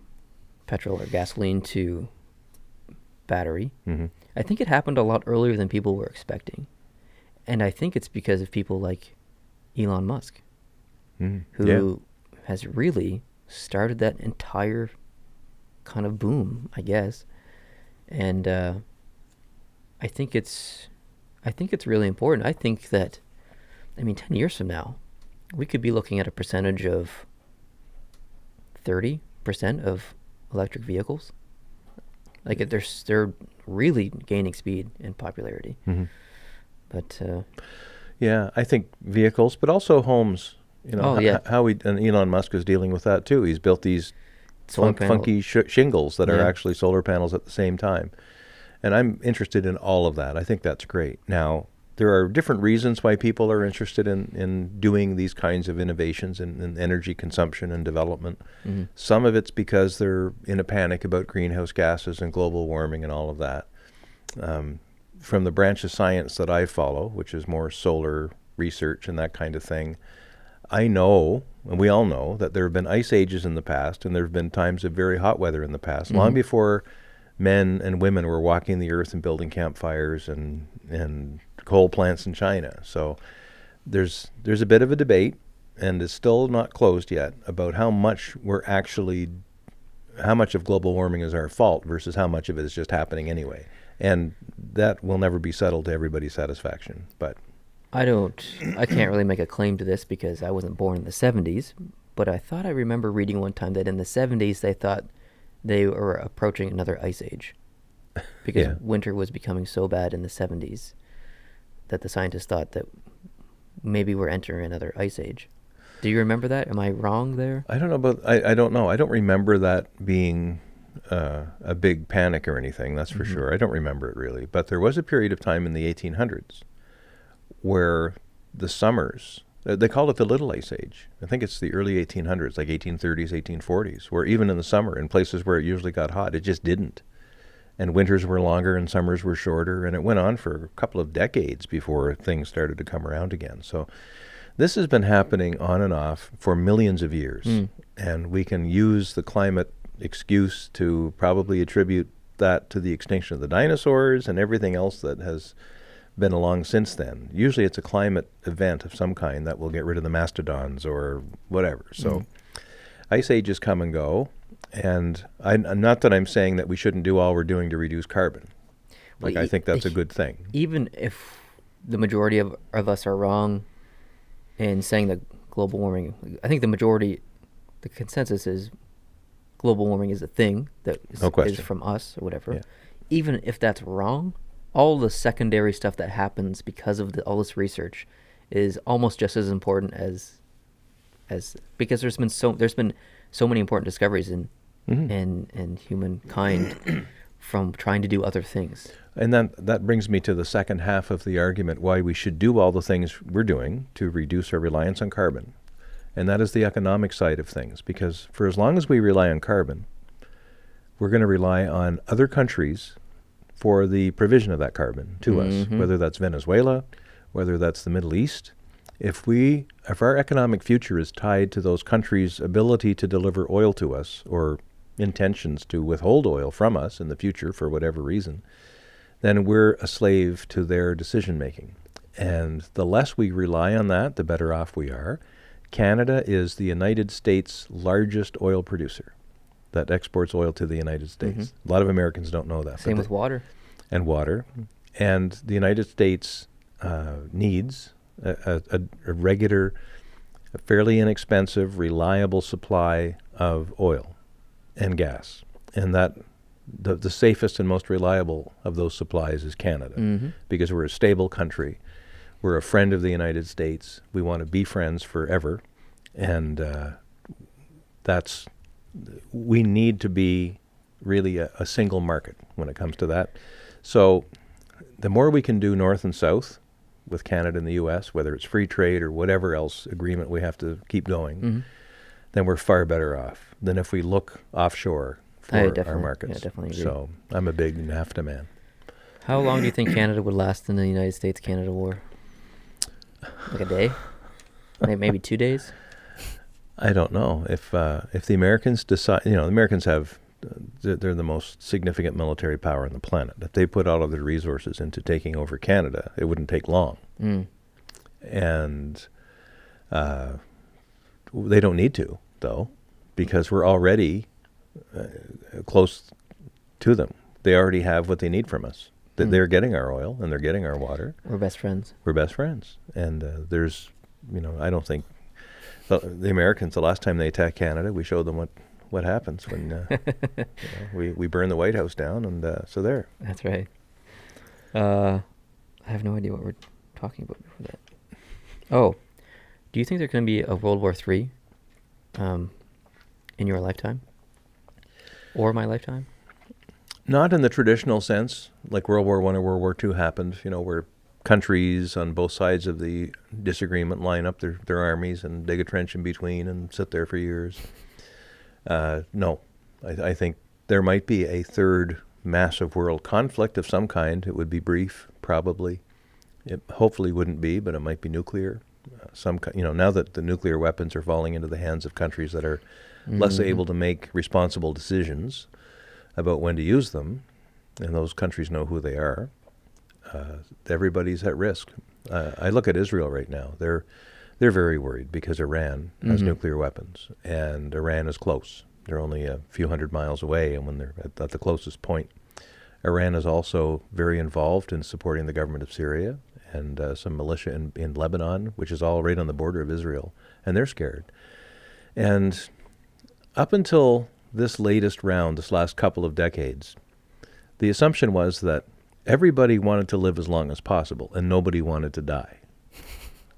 petrol or gasoline to battery. Mm-hmm. I think it happened a lot earlier than people were expecting. And I think it's because of people like Elon Musk, who has really started that entire kind of boom, I guess. And I think it's really important. I think that, 10 years from now, we could be looking at a percentage of 30% of electric vehicles. They're really gaining speed and popularity. Mm-hmm. But I think vehicles, but also homes. How and Elon Musk is dealing with that too. He's built these funky shingles that are actually solar panels at the same time, and I'm interested in all of that. I think that's great. Now, there are different reasons why people are interested in doing these kinds of innovations in energy consumption and development. Mm-hmm. Some of it's because they're in a panic about greenhouse gases and global warming and all of that. From the branch of science that I follow, which is more solar research and that kind of thing, I know, and we all know, that there have been ice ages in the past, and there have been times of very hot weather in the past, long before men and women were walking the earth and building campfires and coal plants in China. So there's a bit of a debate, and it's still not closed yet, about how much of global warming is our fault versus how much of it is just happening anyway. And that will never be settled to everybody's satisfaction. But I can't really make a claim to this because I wasn't born in the 70s, but I thought I remember reading one time that in the 70s they thought they were approaching another ice age because winter was becoming so bad in the 70s that the scientists thought that maybe we're entering another ice age. Do you remember that? Am I wrong there? I don't know about. I don't know. I don't remember that being a big panic or anything. That's for sure. I don't remember it really. But there was a period of time in the 1800s where the summers, they called it the Little Ice Age. I think it's the early 1800s, like 1830s, 1840s, where even in the summer, in places where it usually got hot, it just didn't. And winters were longer and summers were shorter, and it went on for a couple of decades before things started to come around again. So this has been happening on and off for millions of years, and we can use the climate excuse to probably attribute that to the extinction of the dinosaurs and everything else that has been along since then. Usually it's a climate event of some kind that will get rid of the mastodons or whatever. So ice ages come and go, and not that I'm saying that we shouldn't do all we're doing to reduce carbon. I think that's a good thing. Even if the majority of us are wrong in saying that global warming, I think the consensus is global warming is a thing that is from us or whatever. Yeah. Even if that's wrong, all the secondary stuff that happens because of all this research is almost just as important as because there's been so many important discoveries in humankind from trying to do other things. And that brings me to the second half of the argument why we should do all the things we're doing to reduce our reliance on carbon. and that is the economic side of things. Because for as long as we rely on carbon, we're going to rely on other countries for the provision of that carbon to us, whether that's Venezuela, whether that's the Middle East. If our economic future is tied to those countries' ability to deliver oil to us, or intentions to withhold oil from us in the future for whatever reason, then we're a slave to their decision making. And the less we rely on that, the better off we are. Canada is the United States' largest oil producer that exports oil to the United States. A lot of Americans don't know that. Same with water. And water. And the United States needs a regular, a fairly inexpensive, reliable supply of oil and gas. And that the safest and most reliable of those supplies is Canada, because we're a stable country. We're a friend of the United States. We want to be friends forever. And we need to be really a single market when it comes to that. So the more we can do north and south with Canada and the U.S., whether it's free trade or whatever else agreement we have to keep going, then we're far better off than if we look offshore for our markets. Yeah, definitely agree. So I'm a big NAFTA man. How long do you think Canada would last in the United States-Canada war? Like a day? Maybe 2 days? I don't know. If the Americans decide, the Americans have, they're the most significant military power on the planet. If they put all of their resources into taking over Canada, it wouldn't take long. And they don't need to, though, because we're already close to them. They already have what they need from us. They're getting our oil and they're getting our water. We're best friends. We're best friends. And there's, I don't think the Americans, the last time they attacked Canada, we showed them what happens when we burn the White House down, and so there. That's right. I have no idea what we're talking about before that. Oh, do you think there's going to be a World War III in your lifetime? Or my lifetime? Not in the traditional sense, like World War I or World War II happened, where countries on both sides of the disagreement line up their armies and dig a trench in between and sit there for years. No, I think there might be a third massive world conflict of some kind. It would be brief, probably. It hopefully wouldn't be, but it might be nuclear. Now that the nuclear weapons are falling into the hands of countries that are less able to make responsible decisions about when to use them, and those countries know who they are, everybody's at risk. I look at Israel right now. They're very worried because Iran has nuclear weapons, and Iran is close. They're only a few hundred miles away, and when they're at the closest point. Iran is also very involved in supporting the government of Syria and some militia in Lebanon, which is all right on the border of Israel, and they're scared. And up until this latest round, this last couple of decades, the assumption was that everybody wanted to live as long as possible and nobody wanted to die.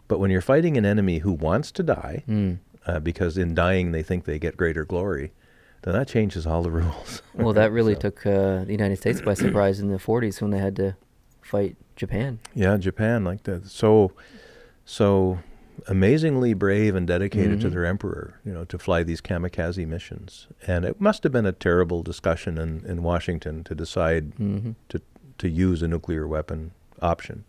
But when you're fighting an enemy who wants to die, because in dying they think they get greater glory, then that changes all the rules. Well, that really took the United States by surprise in the 40s when they had to fight Japan. Yeah, Japan, like that. So amazingly brave and dedicated to their emperor, to fly these kamikaze missions. And it must have been a terrible discussion in Washington to decide to use a nuclear weapon option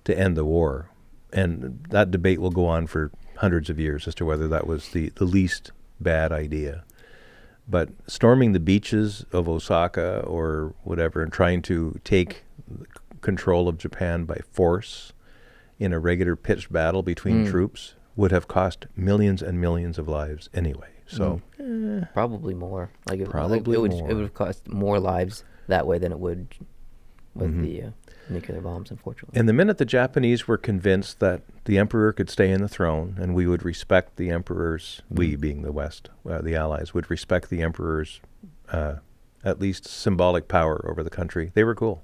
to end the war. And that debate will go on for hundreds of years as to whether that was the least bad idea. But storming the beaches of Osaka or whatever and trying to take control of Japan by force in a regular pitched battle between troops would have cost millions and millions of lives anyway. So probably more. It would have cost more lives that way than it would with the nuclear bombs, unfortunately. And the minute the Japanese were convinced that the emperor could stay in the throne and we would respect the emperor's, we being the West, the Allies, would respect the emperor's at least symbolic power over the country, they were cool.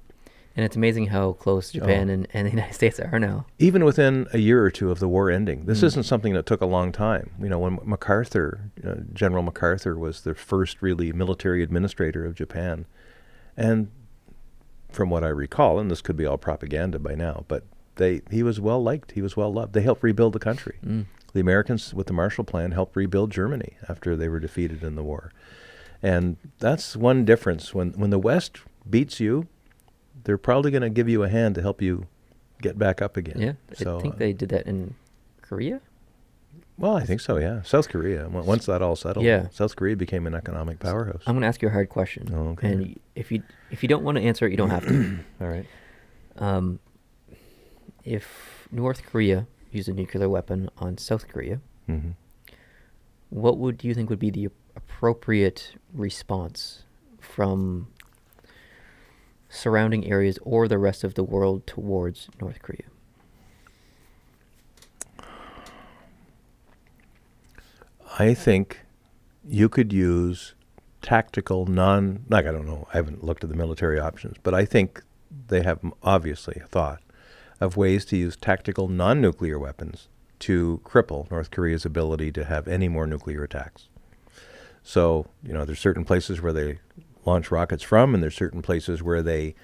And it's amazing how close Japan and the United States are now. Even within a year or two of the war ending. This isn't something that took a long time. When MacArthur, General MacArthur was the first really military administrator of Japan. And from what I recall, and this could be all propaganda by now, but he was well liked. He was well loved. They helped rebuild the country. The Americans, with the Marshall Plan, helped rebuild Germany after they were defeated in the war. And that's one difference. When the West beats you, they're probably going to give you a hand to help you get back up again. Yeah, So, I think they did that in Korea. well, I think so, yeah. South Korea, once that all settled, Yeah. South Korea became an economic powerhouse. I'm going to ask you a hard question. Oh, okay. And if you don't want to answer it, you don't have to. All right. If North Korea used a nuclear weapon on South Korea, Mm-hmm. what would you think would be the appropriate response from surrounding areas or the rest of the world towards North Korea? I think you could use tactical I don't know, I haven't looked at the military options, but I think they have obviously thought of ways to use tactical non-nuclear weapons to cripple North Korea's ability to have any more nuclear attacks. So, there's certain places where they launch rockets from, and there's certain places where they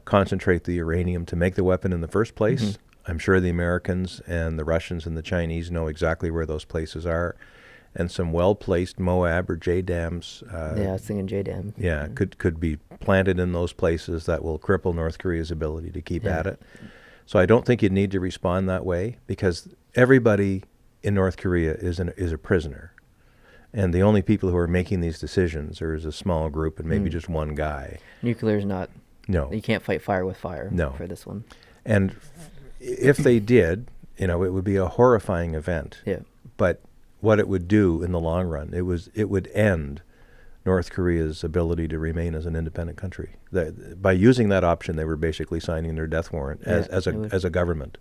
concentrate the uranium to make the weapon in the first place. Mm-hmm. I'm sure the Americans and the Russians and the Chinese know exactly where those places are. And some well-placed Moab or JDAMs. Yeah, I was thinking JDAM. Yeah, could be planted in those places that will cripple North Korea's ability to keep at it. So I don't think you'd need to respond that way, because everybody in North Korea is a prisoner. And the only people who are making these decisions is a small group and maybe just one guy. Nuclear is not. No. You can't fight fire with fire. No. For this one. And if they did, it would be a horrifying event. Yeah. But what it would do in the long run, it would end North Korea's ability to remain as an independent country. By using that option, they were basically signing their death warrant as a government.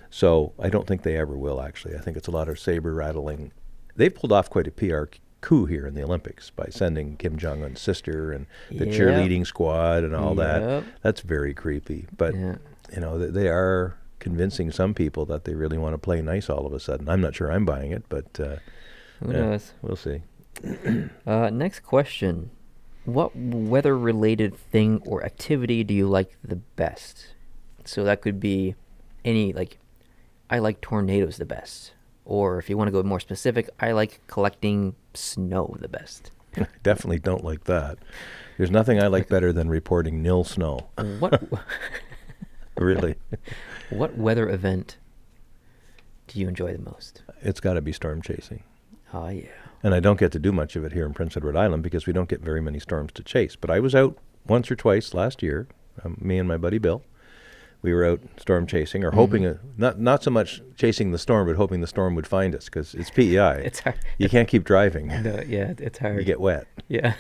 So I don't think they ever will, actually. I think it's a lot of saber rattling. They pulled off quite a PR coup here in the Olympics by sending Kim Jong-un's sister and the cheerleading squad and all that. That's very creepy. But, they are convincing some people that they really want to play nice all of a sudden. I'm not sure I'm buying it, but who knows? We'll see. Next question. What weather-related thing or activity do you like the best? So that could be any, I like tornadoes the best. Or if you want to go more specific, I like collecting snow the best. Definitely don't like that. There's nothing I like better than reporting nil snow. What? Really? What weather event do you enjoy the most? It's got to be storm chasing. Oh, yeah. And I don't get to do much of it here in Prince Edward Island because we don't get very many storms to chase. But I was out once or twice last year, me and my buddy Bill. We were out storm chasing, or hoping, not so much chasing the storm, but hoping the storm would find us, because it's PEI. It's hard. You can't keep driving. No, yeah, it's hard. You get wet. Yeah.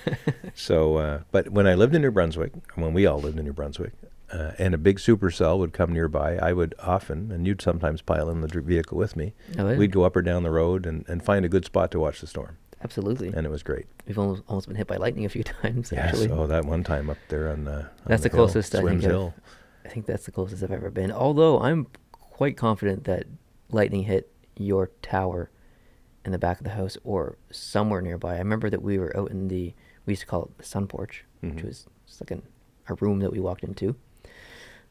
So, but when I lived in New Brunswick, when we all lived in New Brunswick, and a big supercell would come nearby, I would often, and you'd sometimes pile in the vehicle with me, we'd go up or down the road and find a good spot to watch the storm. Absolutely. And it was great. We've almost been hit by lightning a few times, yes, actually. Oh, that one time up there on that's the closest, hill, Swims Hill. I think that's the closest I've ever been. Although I'm quite confident that lightning hit your tower in the back of the house or somewhere nearby. I remember that we were out we used to call it the sun porch, which was just like a room that we walked into.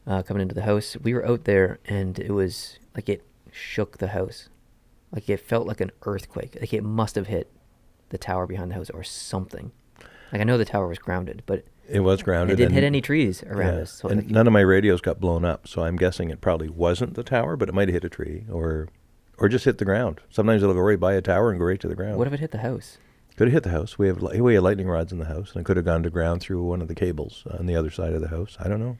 Coming into the house, we were out there, and it was like it shook the house. Like it felt like an earthquake. Like it must have hit the tower behind the house or something. Like I know the tower was grounded, but it was grounded. It didn't hit any trees around us. So and none of my radios got blown up, so I'm guessing it probably wasn't the tower, but it might have hit a tree or just hit the ground. Sometimes it'll go right by a tower and go right to the ground. What if it hit the house? Could have hit the house. We have lightning rods in the house, and it could have gone to ground through one of the cables on the other side of the house. I don't know.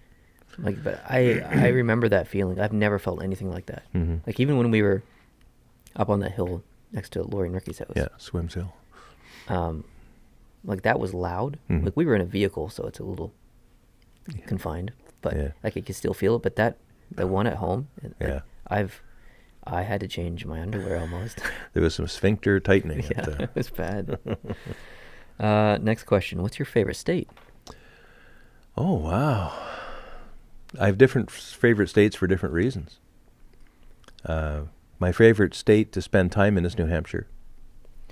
But I remember that feeling. I've never felt anything like that. Mm-hmm. Like even when we were up on that hill next to Lori and Ricky's house. Yeah, Swims Hill. Like that was loud. Mm-hmm. Like we were in a vehicle, so it's a little confined. But like you could still feel it. But the one at home, I had to change my underwear almost. There was some sphincter tightening. Yeah, it was bad. Next question. What's your favorite state? Oh, wow. I have different favorite states for different reasons. My favorite state to spend time in is New Hampshire.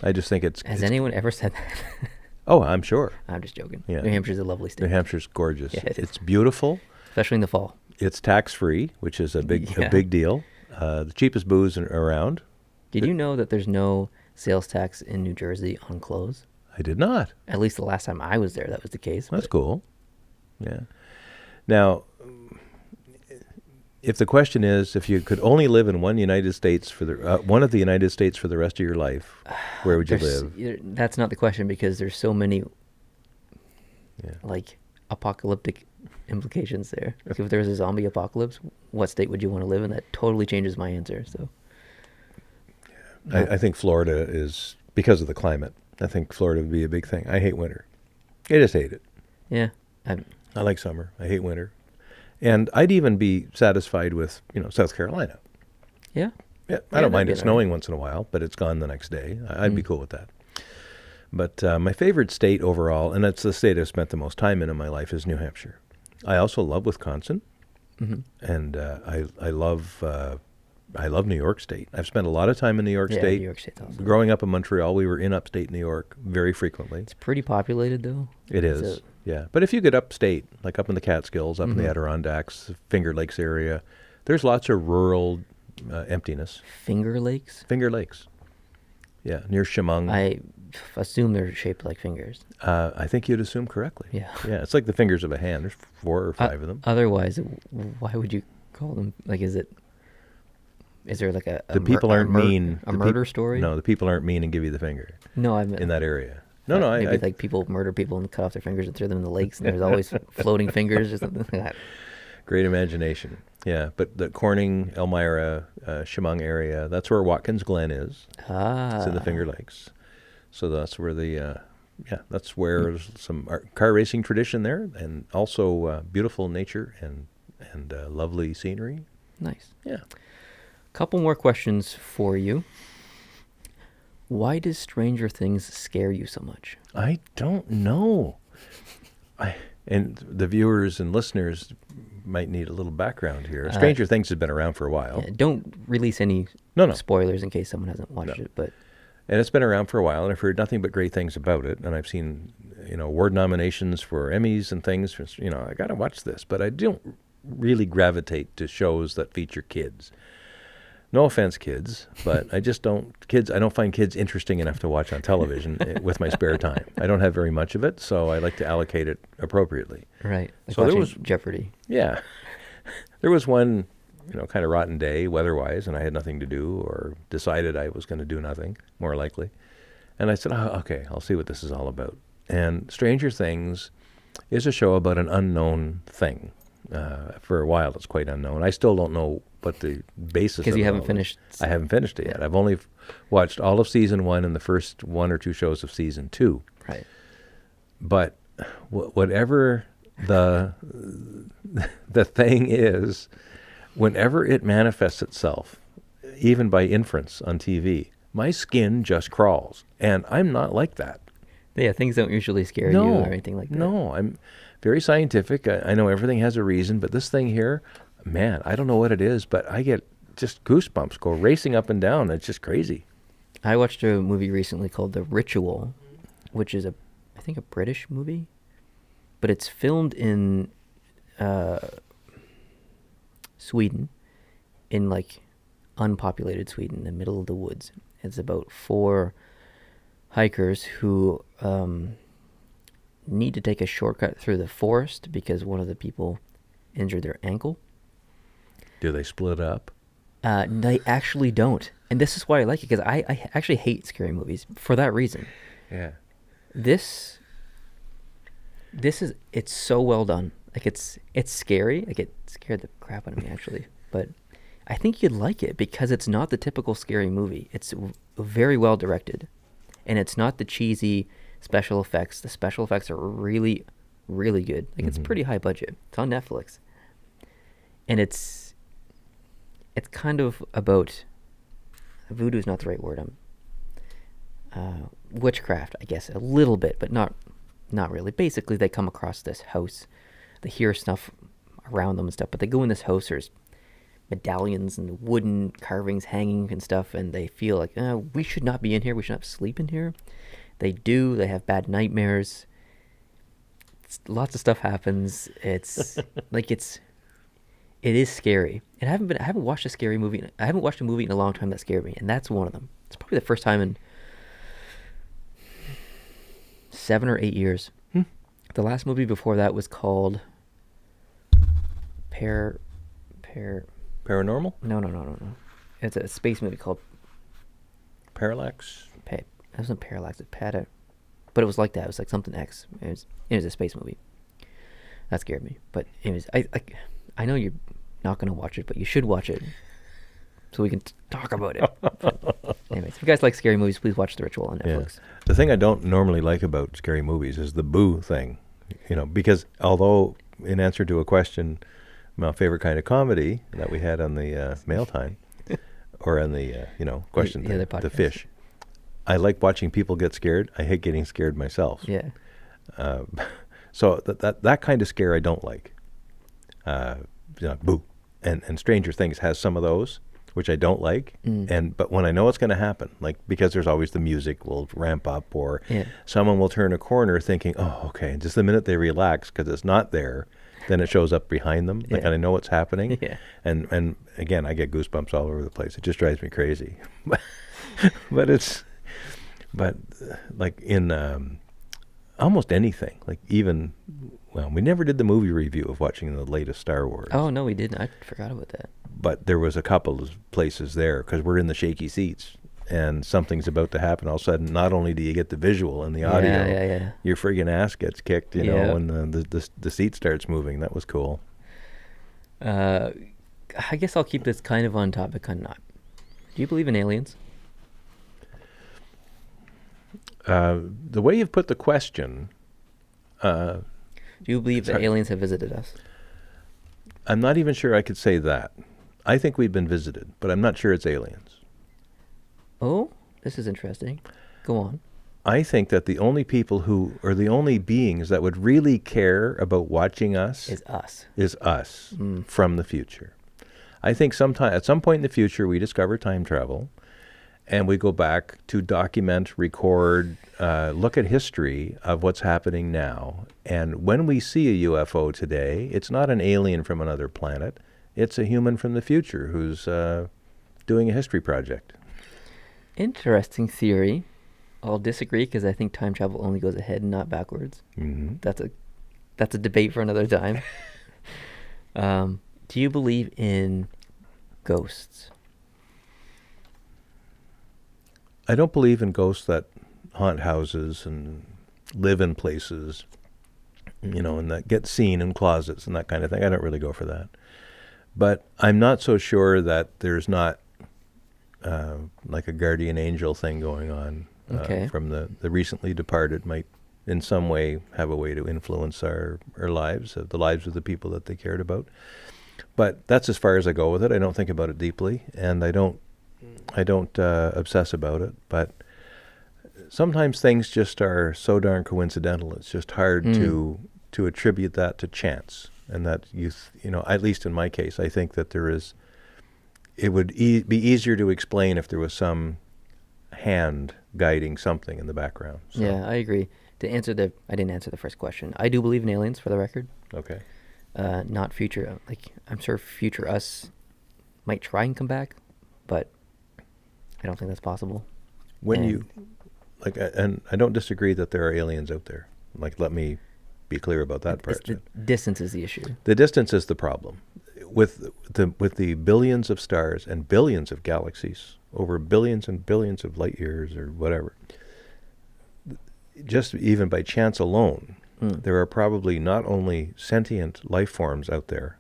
I just think Has anyone ever said that? Oh, I'm sure. I'm just joking. Yeah. New Hampshire's a lovely state. New Hampshire's gorgeous. Yeah, it's beautiful. Especially in the fall. It's tax-free, which is a big deal. The cheapest booze around. Did you know that there's no sales tax in New Jersey on clothes? I did not. At least the last time I was there, that was the case. That's cool. Yeah. Now, if the question is, if you could only live in one United States for one of the United States for the rest of your life, where would you live? That's not the question, because there's so many like apocalyptic implications there. Like if there was a zombie apocalypse, what state would you want to live in? That totally changes my answer. So, I think Florida is, because of the climate. I think Florida would be a big thing. I hate winter. I just hate it. Yeah, I like summer. I hate winter. And I'd even be satisfied with, South Carolina. Yeah. Yeah, I don't mind it snowing once in a while, but it's gone the next day. I'd be cool with that. But my favorite state overall, and that's the state I've spent the most time in my life, is New Hampshire. I also love Wisconsin, and I love New York State. I've spent a lot of time in New York State. New York State's awesome. Growing up in Montreal, we were in upstate New York very frequently. It's pretty populated, though. It is, yeah. But if you get upstate, like up in the Catskills, up in the Adirondacks, Finger Lakes area, there's lots of rural emptiness. Finger Lakes? Finger Lakes. Yeah, near Chemung. I assume they're shaped like fingers. I think you'd assume correctly. Yeah. Yeah, it's like the fingers of a hand. There's 4 or 5 of them. Otherwise, why would you call them? Like, is there like a the people aren't mean. A murder story? No, the people aren't mean and give you the finger. No, I mean in that area. No, maybe like people murder people and cut off their fingers and throw them in the lakes, and there's always floating fingers or something like that. Great imagination. Yeah, but the Corning, Elmira, Chemung area, that's where Watkins Glen is. It's in the Finger Lakes. So that's where that's where there's some car racing tradition there, and also beautiful nature and lovely scenery. Nice. Yeah. Couple more questions for you. Why does Stranger Things scare you so much? I don't know. And the viewers and listeners might need a little background here. Stranger Things has been around for a while. Yeah, don't release any spoilers in case someone hasn't watched it. And it's been around for a while, and I've heard nothing but great things about it. And I've seen, award nominations for Emmys and things. I got to watch this, but I don't really gravitate to shows that feature kids. No offense, kids, but I just don't. I don't find kids interesting enough to watch on television with my spare time. I don't have very much of it, so I like to allocate it appropriately. Right. Like so watching there was Jeopardy. Yeah. There was one, kind of rotten day weather-wise, and I had nothing to do, or decided I was going to do nothing, more likely. And I said, okay, I'll see what this is all about. And Stranger Things is a show about an unknown thing. For a while, it's quite unknown. I still don't know what the basis of it is. Because you haven't finished. I haven't finished it yet. I've only watched all of season 1 and the first 1 or 2 shows of season 2. Right. But whatever the thing is, whenever it manifests itself, even by inference on TV, my skin just crawls. And I'm not like that. Yeah, things don't usually scare you or anything like that. No, I'm very scientific. I know everything has a reason, but this thing here, man, I don't know what it is, but I get just goosebumps go racing up and down. It's just crazy. I watched a movie recently called The Ritual, which is I think a British movie, but it's filmed in Sweden, in like unpopulated Sweden, in the middle of the woods. It's about 4 hikers who need to take a shortcut through the forest because one of the people injured their ankle. Do they split up? They actually don't. And this is why I like it, because I actually hate scary movies for that reason. Yeah. This is, it's so well done. Like it's scary. Like it scared the crap out of me actually. But I think you'd like it because it's not the typical scary movie. It's very well directed. And it's not the cheesy special effects. The special effects are really, really good. Like it's pretty high budget. It's on Netflix. And it's kind of about, voodoo is not the right word. Witchcraft, I guess, a little bit, but not really. Basically, they come across this house. They hear stuff around them and stuff, but they go in this house. There's medallions and wooden carvings hanging and stuff, and they feel like, we should not be in here. We should not sleep in here. They do. They have bad nightmares. Lots of stuff happens. It's like it is scary. And I haven't watched a scary movie. I haven't watched a movie in a long time that scared me, and that's one of them. It's probably the first time in 7 or 8 years. The last movie before that was called Paranormal? No. It's a space movie called Parallax? It wasn't Parallax, it's but it was like that. It was like something X. It was a space movie. That scared me. But anyways, I know you're not going to watch it, but you should watch it so we can talk about it. Anyways, if you guys like scary movies, please watch The Ritual on Netflix. Yeah. The thing I don't normally like about scary movies is the boo thing. Because although in answer to a question, my favorite kind of comedy that we had on the mail time, or on the question thing, the fish, I like watching people get scared. I hate getting scared myself. Yeah. So that kind of scare I don't like. Boo, and Stranger Things has some of those, which I don't like. But when I know it's going to happen, like because there's always the music will ramp up, or someone will turn a corner thinking, oh, okay, and just the minute they relax because it's not there, then it shows up behind them. Like, and I know what's happening. Yeah. And again, I get goosebumps all over the place. It just drives me crazy. but like in almost anything, like even, well, we never did the movie review of watching the latest Star Wars. Oh, no, we didn't. I forgot about that. But there was a couple of places there because we're in the shaky seats and something's about to happen. All of a sudden, not only do you get the visual and the audio, your friggin' ass gets kicked, when the seat starts moving. That was cool. I guess I'll keep this kind of on topic, kind of not. Do you believe in aliens? The way you've put the question... do you believe that aliens have visited us? I'm not even sure I could say that. I think we've been visited, but I'm not sure it's aliens. Oh, this is interesting. Go on. I think that the only people or the only beings that would really care about watching us is us from the future. I think at some point in the future, we discover time travel, and we go back to document, record, look at history of what's happening now. And when we see a UFO today, it's not an alien from another planet. It's a human from the future who's doing a history project. Interesting theory. I'll disagree because I think time travel only goes ahead and not backwards. Mm-hmm. That's a debate for another time. Do you believe in ghosts? I don't believe in ghosts that haunt houses and live in places, and that get seen in closets and that kind of thing. I don't really go for that. But I'm not so sure that there's not like a guardian angel thing going on from the recently departed might in some way have a way to influence our lives, the lives of the people that they cared about. But that's as far as I go with it. I don't think about it deeply, and I don't obsess about it, but sometimes things just are so darn coincidental. It's just hard to attribute that to chance, and that at least in my case, I think that it would be easier to explain if there was some hand guiding something in the background. So. Yeah, I agree. I didn't answer the first question. I do believe in aliens, for the record. Okay. Not future. Like, I'm sure future us might try and come back, but I don't think that's possible. And I don't disagree that there are aliens out there. Like, let me be clear about that part. The distance is the issue. The distance is the problem. With the billions of stars and billions of galaxies, over billions and billions of light years or whatever, just even by chance alone, there are probably not only sentient life forms out there,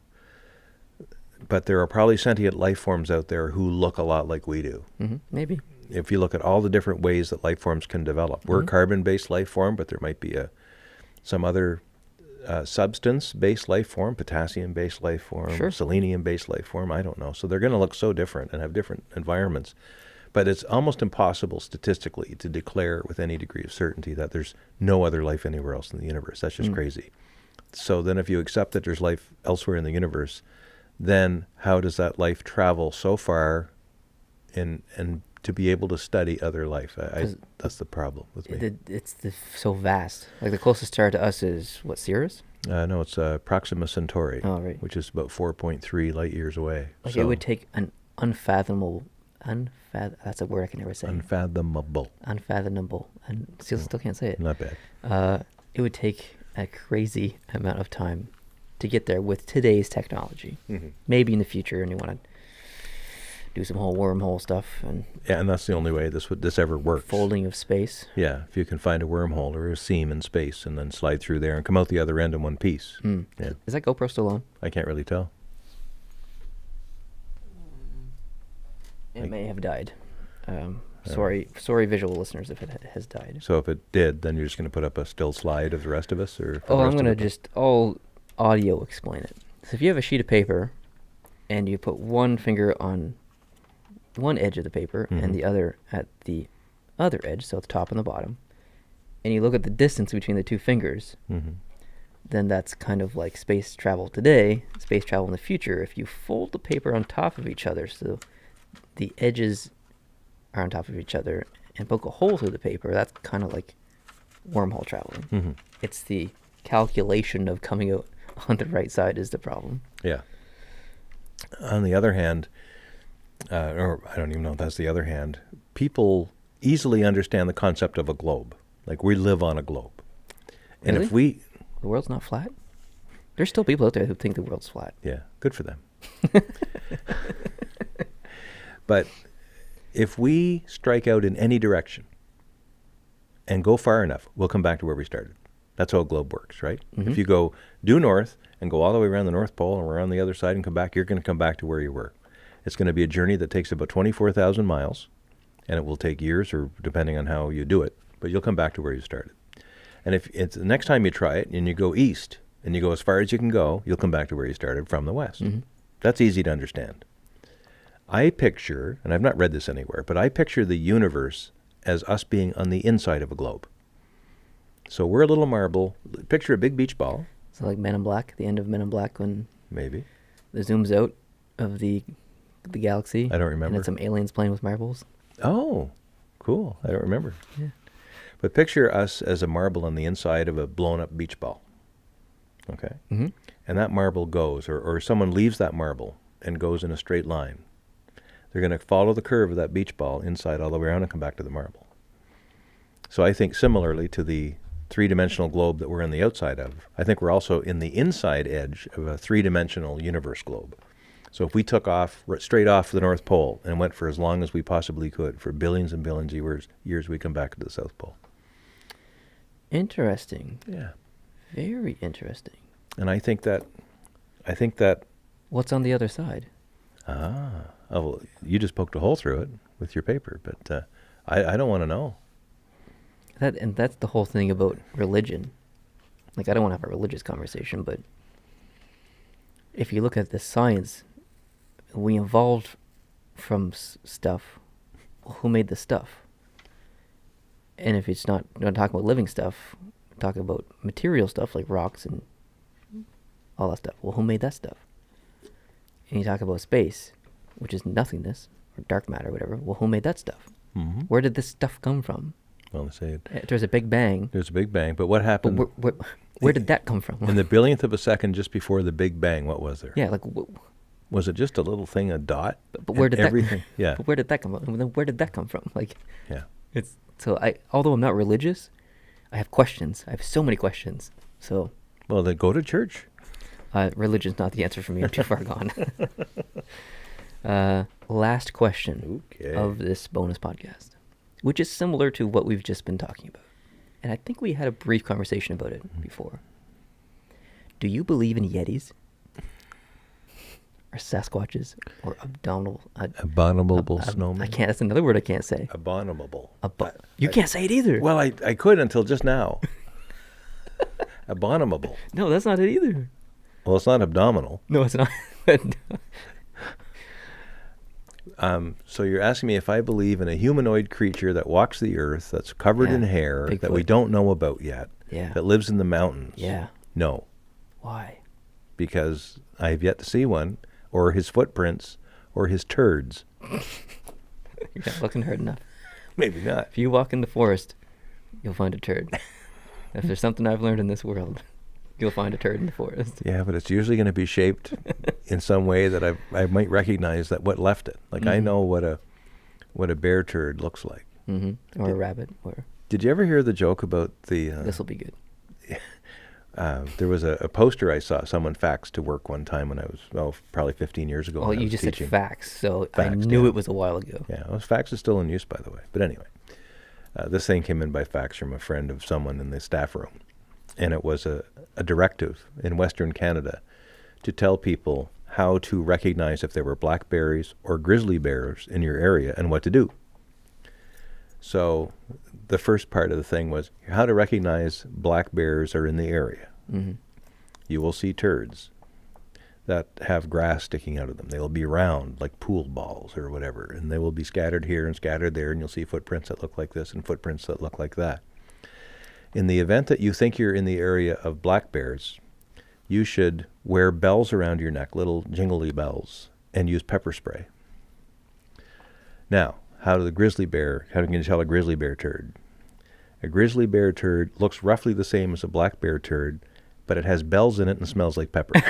but there are probably sentient life forms out there who look a lot like we do. Mm-hmm. Maybe. If you look at all the different ways that life forms can develop. We're a carbon-based life form, but there might be some other substance-based life form, potassium-based life form, selenium-based life form, I don't know. So they're going to look so different and have different environments. But it's almost impossible statistically to declare with any degree of certainty that there's no other life anywhere else in the universe. That's just crazy. So then if you accept that there's life elsewhere in the universe, then how does that life travel so far and to be able to study other life? That's the problem with me. It's so vast. Like, the closest star to us is, what, Sirius? No, it's Proxima Centauri, Oh, right. which is about 4.3 light years away. Like So it would take an unfathomable, that's a word I can never say. unfathomable. Unfathomable. And still can't say it. Not bad. It would take a crazy amount of time to get there with today's technology. Mm-hmm. Maybe in the future, and you want to do some whole wormhole stuff and Yeah, and that's the only way this ever works. folding of space. Yeah, if you can find a wormhole or a seam in space and then slide through there and come out the other end in one piece. Mm. Yeah, Is that GoPro still on? I can't really tell. It may have died. Sorry, visual listeners, if it has died. So if it did, then you're just going to put up a still slide of the rest of us, or? Oh, I'm going to just all audio explain it. So if you have a sheet of paper and you put one finger on one edge of the paper and the other at the other edge, so at the top and the bottom, and you look at the distance between the two fingers, then that's kind of like space travel today, space travel in the future. If you fold the paper on top of each other, so the edges are on top of each other, and poke a hole through the paper, that's kind of like wormhole traveling. It's the calculation of coming out on the right side is the problem. Yeah. On the other hand, or I don't even know if that's the other hand, people easily understand the concept of a globe. Like, we live on a globe. And Really? if we... The world's not flat? There's still people out there who think the world's flat. Yeah, good for them. But if we strike out in any direction and go far enough, we'll come back to where we started. That's how a globe works, right? If you go due north and go all the way around the North Pole and around the other side and come back, you're going to come back to where you were. It's going to be a journey that takes about 24,000 miles, and it will take years, or depending on how you do it, but you'll come back to where you started. And if it's the next time you try it and you go east and you go as far as you can go, you'll come back to where you started from the west. That's easy to understand. I picture, and I've not read this anywhere, but I picture the universe as us being on the inside of a globe. So we're a little marble. Picture a big beach ball. So like Men in Black, the end of Men in Black, when Maybe. it zooms out of the galaxy. I don't And remember. it's some aliens playing with marbles. Oh, cool. I don't remember. Yeah. But picture us as a marble on the inside of a blown up beach ball. Okay? Mm-hmm. And that marble goes, or someone leaves that marble and goes in a straight line. They're going to follow the curve of that beach ball inside all the way around and come back to the marble. So I think similarly to the three-dimensional globe that we're on the outside of, I think we're also in the inside edge of a three-dimensional universe globe. So if we took off straight off the North Pole and went for as long as we possibly could, for billions and billions of years, we come back to the South Pole. Interesting. Yeah. Very interesting. And I think that, What's on the other side? well, you just poked a hole through it with your paper, but I don't want to know. That's the whole thing about religion. Like, I don't want to have a religious conversation, but if you look at the science, we evolved from stuff. Well, who made the stuff? And if it's not talking about living stuff, we're talking about material stuff like rocks and all that stuff. Well, who made that stuff? And you talk about space, which is nothingness or dark matter, whatever. Well, who made that stuff? Mm-hmm. Where did this stuff come from? Well, they say There's a big bang. there's a big bang, but what happened But where did that come from? in the billionth of a second just before the Big Bang? What was there? Yeah, like, Was it just a little thing, a dot? but where And did everything? that? Yeah, But where did that come from? Where did that come from? Like, yeah. it's so although I'm not religious, I have questions. I have so many questions. So, Well, then go to church. religion's not the answer for me. I'm too far gone. Last question Okay. of this bonus podcast, which is similar to what we've just been talking about, and I think we had a brief conversation about it before. Do you believe in Yetis? Or Sasquatches? Or abominable Abominable snowman. I can't. That's another word I can't say. Abominable. You can't say it either. Well, I could until just now. Abominable. No, that's not it either. Well, it's not abdominal. No, it's not. So you're asking me if I believe in a humanoid creature that walks the earth, that's covered Yeah, in hair, that we Bigfoot. don't know about yet, Yeah. that lives in the mountains. Yeah. No, Why? because I have yet to see one, or his footprints, or his turds. You're not looking hard enough. Maybe not. If you walk in the forest, you'll find a turd. If there's something I've learned in this world, You'll find a turd in the forest. Yeah, but it's usually going to be shaped in some way that I might recognize that what left it. Like I know what a bear turd looks like. Mm-hmm. Or a rabbit. Or Did you ever hear the joke about the? This will be good. There was a poster I saw someone faxed to work one time when I was probably 15 years ago. Well, when I you was just teaching. said fax, so I Faxed, knew yeah. it was a while ago. Yeah, well, fax is still in use, by the way. But anyway, this thing came in by fax from a friend of someone in the staff room. And it was a directive in Western Canada to tell people how to recognize if there were blackberries or grizzly bears in your area and what to do. So the first part of the thing was how to recognize black bears are in the area. Mm-hmm. You will see turds that have grass sticking out of them. They will be round like pool balls or whatever, and they will be scattered here and scattered there, and you'll see footprints that look like this and footprints that look like that. In the event that you think you're in the area of black bears, you should wear bells around your neck, little jingly bells, and use pepper spray. Now, how can you tell a grizzly bear turd? A grizzly bear turd looks roughly the same as a black bear turd, but it has bells in it and smells like pepper.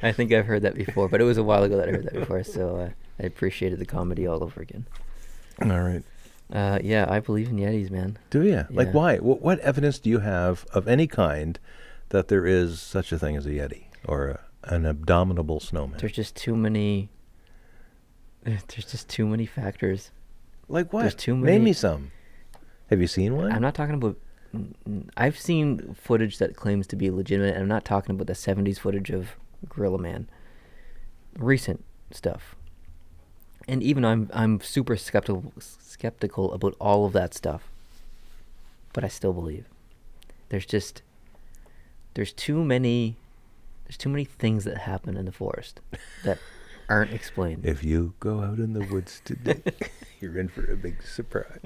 I think I've heard that before, but it was a while ago that I heard that before, so I appreciated the comedy all over again. All right. Yeah, I believe in Yetis, man. Do you? Like, Yeah. why? What evidence do you have of any kind that there is such a thing as a Yeti or an abominable snowman? There's just too many factors. Like what? there's too many- Name me some. Have you seen one? I'm not talking about... I've seen footage that claims to be legitimate, and I'm not talking about the 70s footage of Gorilla Man. Recent stuff. And even I'm super skeptical about all of that stuff. But I still believe. There's too many things that happen in the forest that aren't explained. If you go out in the woods today, you're in for a big surprise.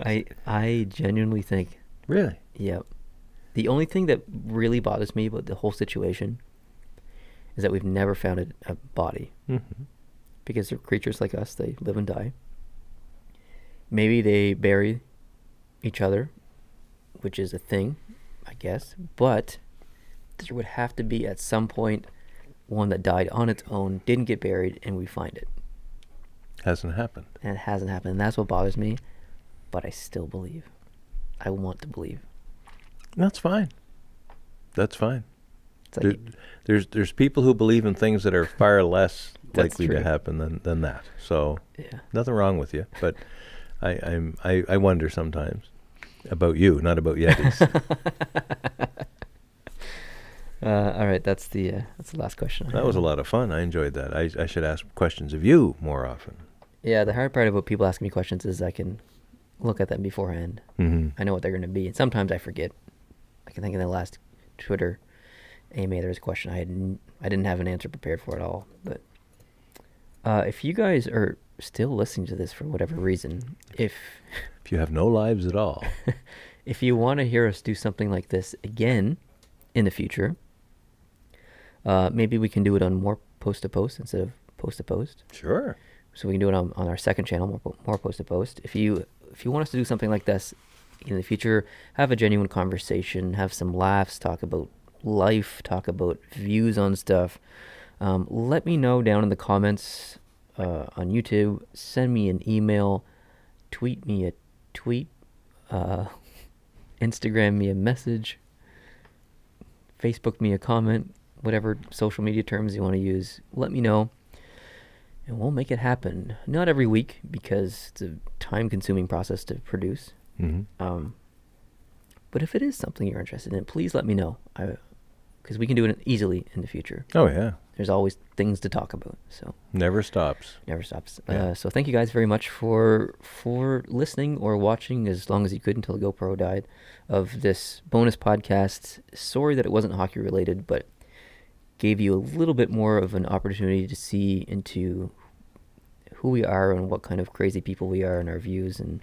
I genuinely think... Really? Yep. The only thing that really bothers me about the whole situation is that we've never found a body. Mm-hmm. Because they're creatures like us. They live and die. Maybe they bury each other, which is a thing, I guess. But there would have to be at some point one that died on its own, didn't get buried, and we find it. Hasn't happened. And it hasn't happened. And that's what bothers me. But I still believe. I want to believe. That's fine. That's fine. It's like, There's people who believe in things that are far less That's likely true. to happen than that. So yeah. nothing wrong with you, but I wonder sometimes about you, not about Yetis. All right, that's the last question. I That was a have. lot of fun. I enjoyed that. I should ask questions of you more often. Yeah, the hard part about people asking me questions is I can look at them beforehand. Mm-hmm. I know what they're going to be, and sometimes I forget. I can think in the last Twitter AMA there was a question I didn't have an answer prepared for at all. But if you guys are still listening to this for whatever reason, if If you have no lives at all, if you want to hear us do something like this again in the future, maybe we can do it on more post to post instead of post to post. sure. So we can do it on our second channel, more post to post. If you want us to do something like this in the future, have a genuine conversation, have some laughs, talk about life, talk about views on stuff, let me know down in the comments on YouTube. Send me an email, tweet me a tweet, Instagram me a message, Facebook me a comment, whatever social media terms you want to use. Let me know. And we'll make it happen. Not every week, because it's a time-consuming process to produce. Mm-hmm. But if it is something you're interested in, please let me know. Because we can do it easily in the future. Oh, yeah. There's always things to talk about, so Never stops. never stops. Yeah. So thank you guys very much for listening or watching as long as you could until the GoPro died of this bonus podcast. Sorry that it wasn't hockey related, but gave you a little bit more of an opportunity to see into who we are and what kind of crazy people we are and our views. And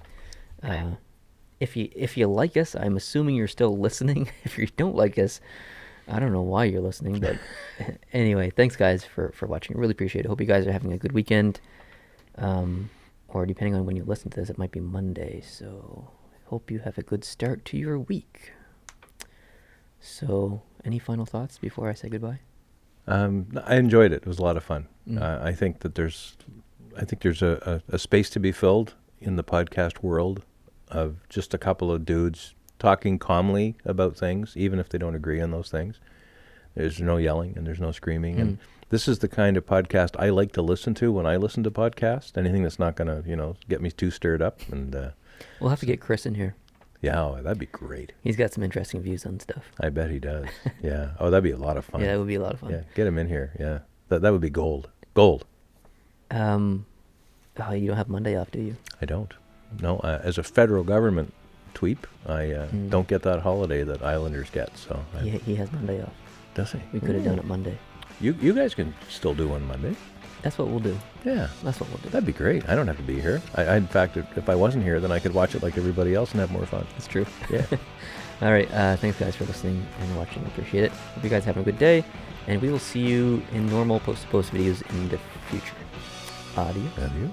if you like us, I'm assuming you're still listening. If you don't like us, I don't know why you're listening, but anyway, thanks guys for watching. I really appreciate it. Hope you guys are having a good weekend. Or depending on when you listen to this, it might be Monday. So I hope you have a good start to your week. So, any final thoughts before I say goodbye? I enjoyed it. It was a lot of fun. Mm. I think that there's a space to be filled in the podcast world of just a couple of dudes talking calmly about things, even if they don't agree on those things. There's no yelling and there's no screaming. And this is the kind of podcast I like to listen to when I listen to podcasts. Anything that's not going to, get me too stirred up. And We'll have to get Chris in here. yeah, that'd be great. He's got some interesting views on stuff. I bet he does. Yeah. Oh, that'd be a lot of fun. Yeah, that would be a lot of fun. Yeah, get him in here. Yeah, that would be gold. Gold. Oh, you don't have Monday off, do you? I don't. No, as a federal government tweep, I don't get that holiday that Islanders get. So He has Monday off. does he? We could have done it Monday. You guys can still do one Monday. That's what we'll do. Yeah, That's what we'll do. that'd be great. I don't have to be here. In fact, if I wasn't here, then I could watch it like everybody else and have more fun. That's true. Yeah. All right. Thanks, guys, for listening and watching. Appreciate it. Hope you guys have a good day. And we will see you in normal post-to-post videos in the future. Adios. Have you?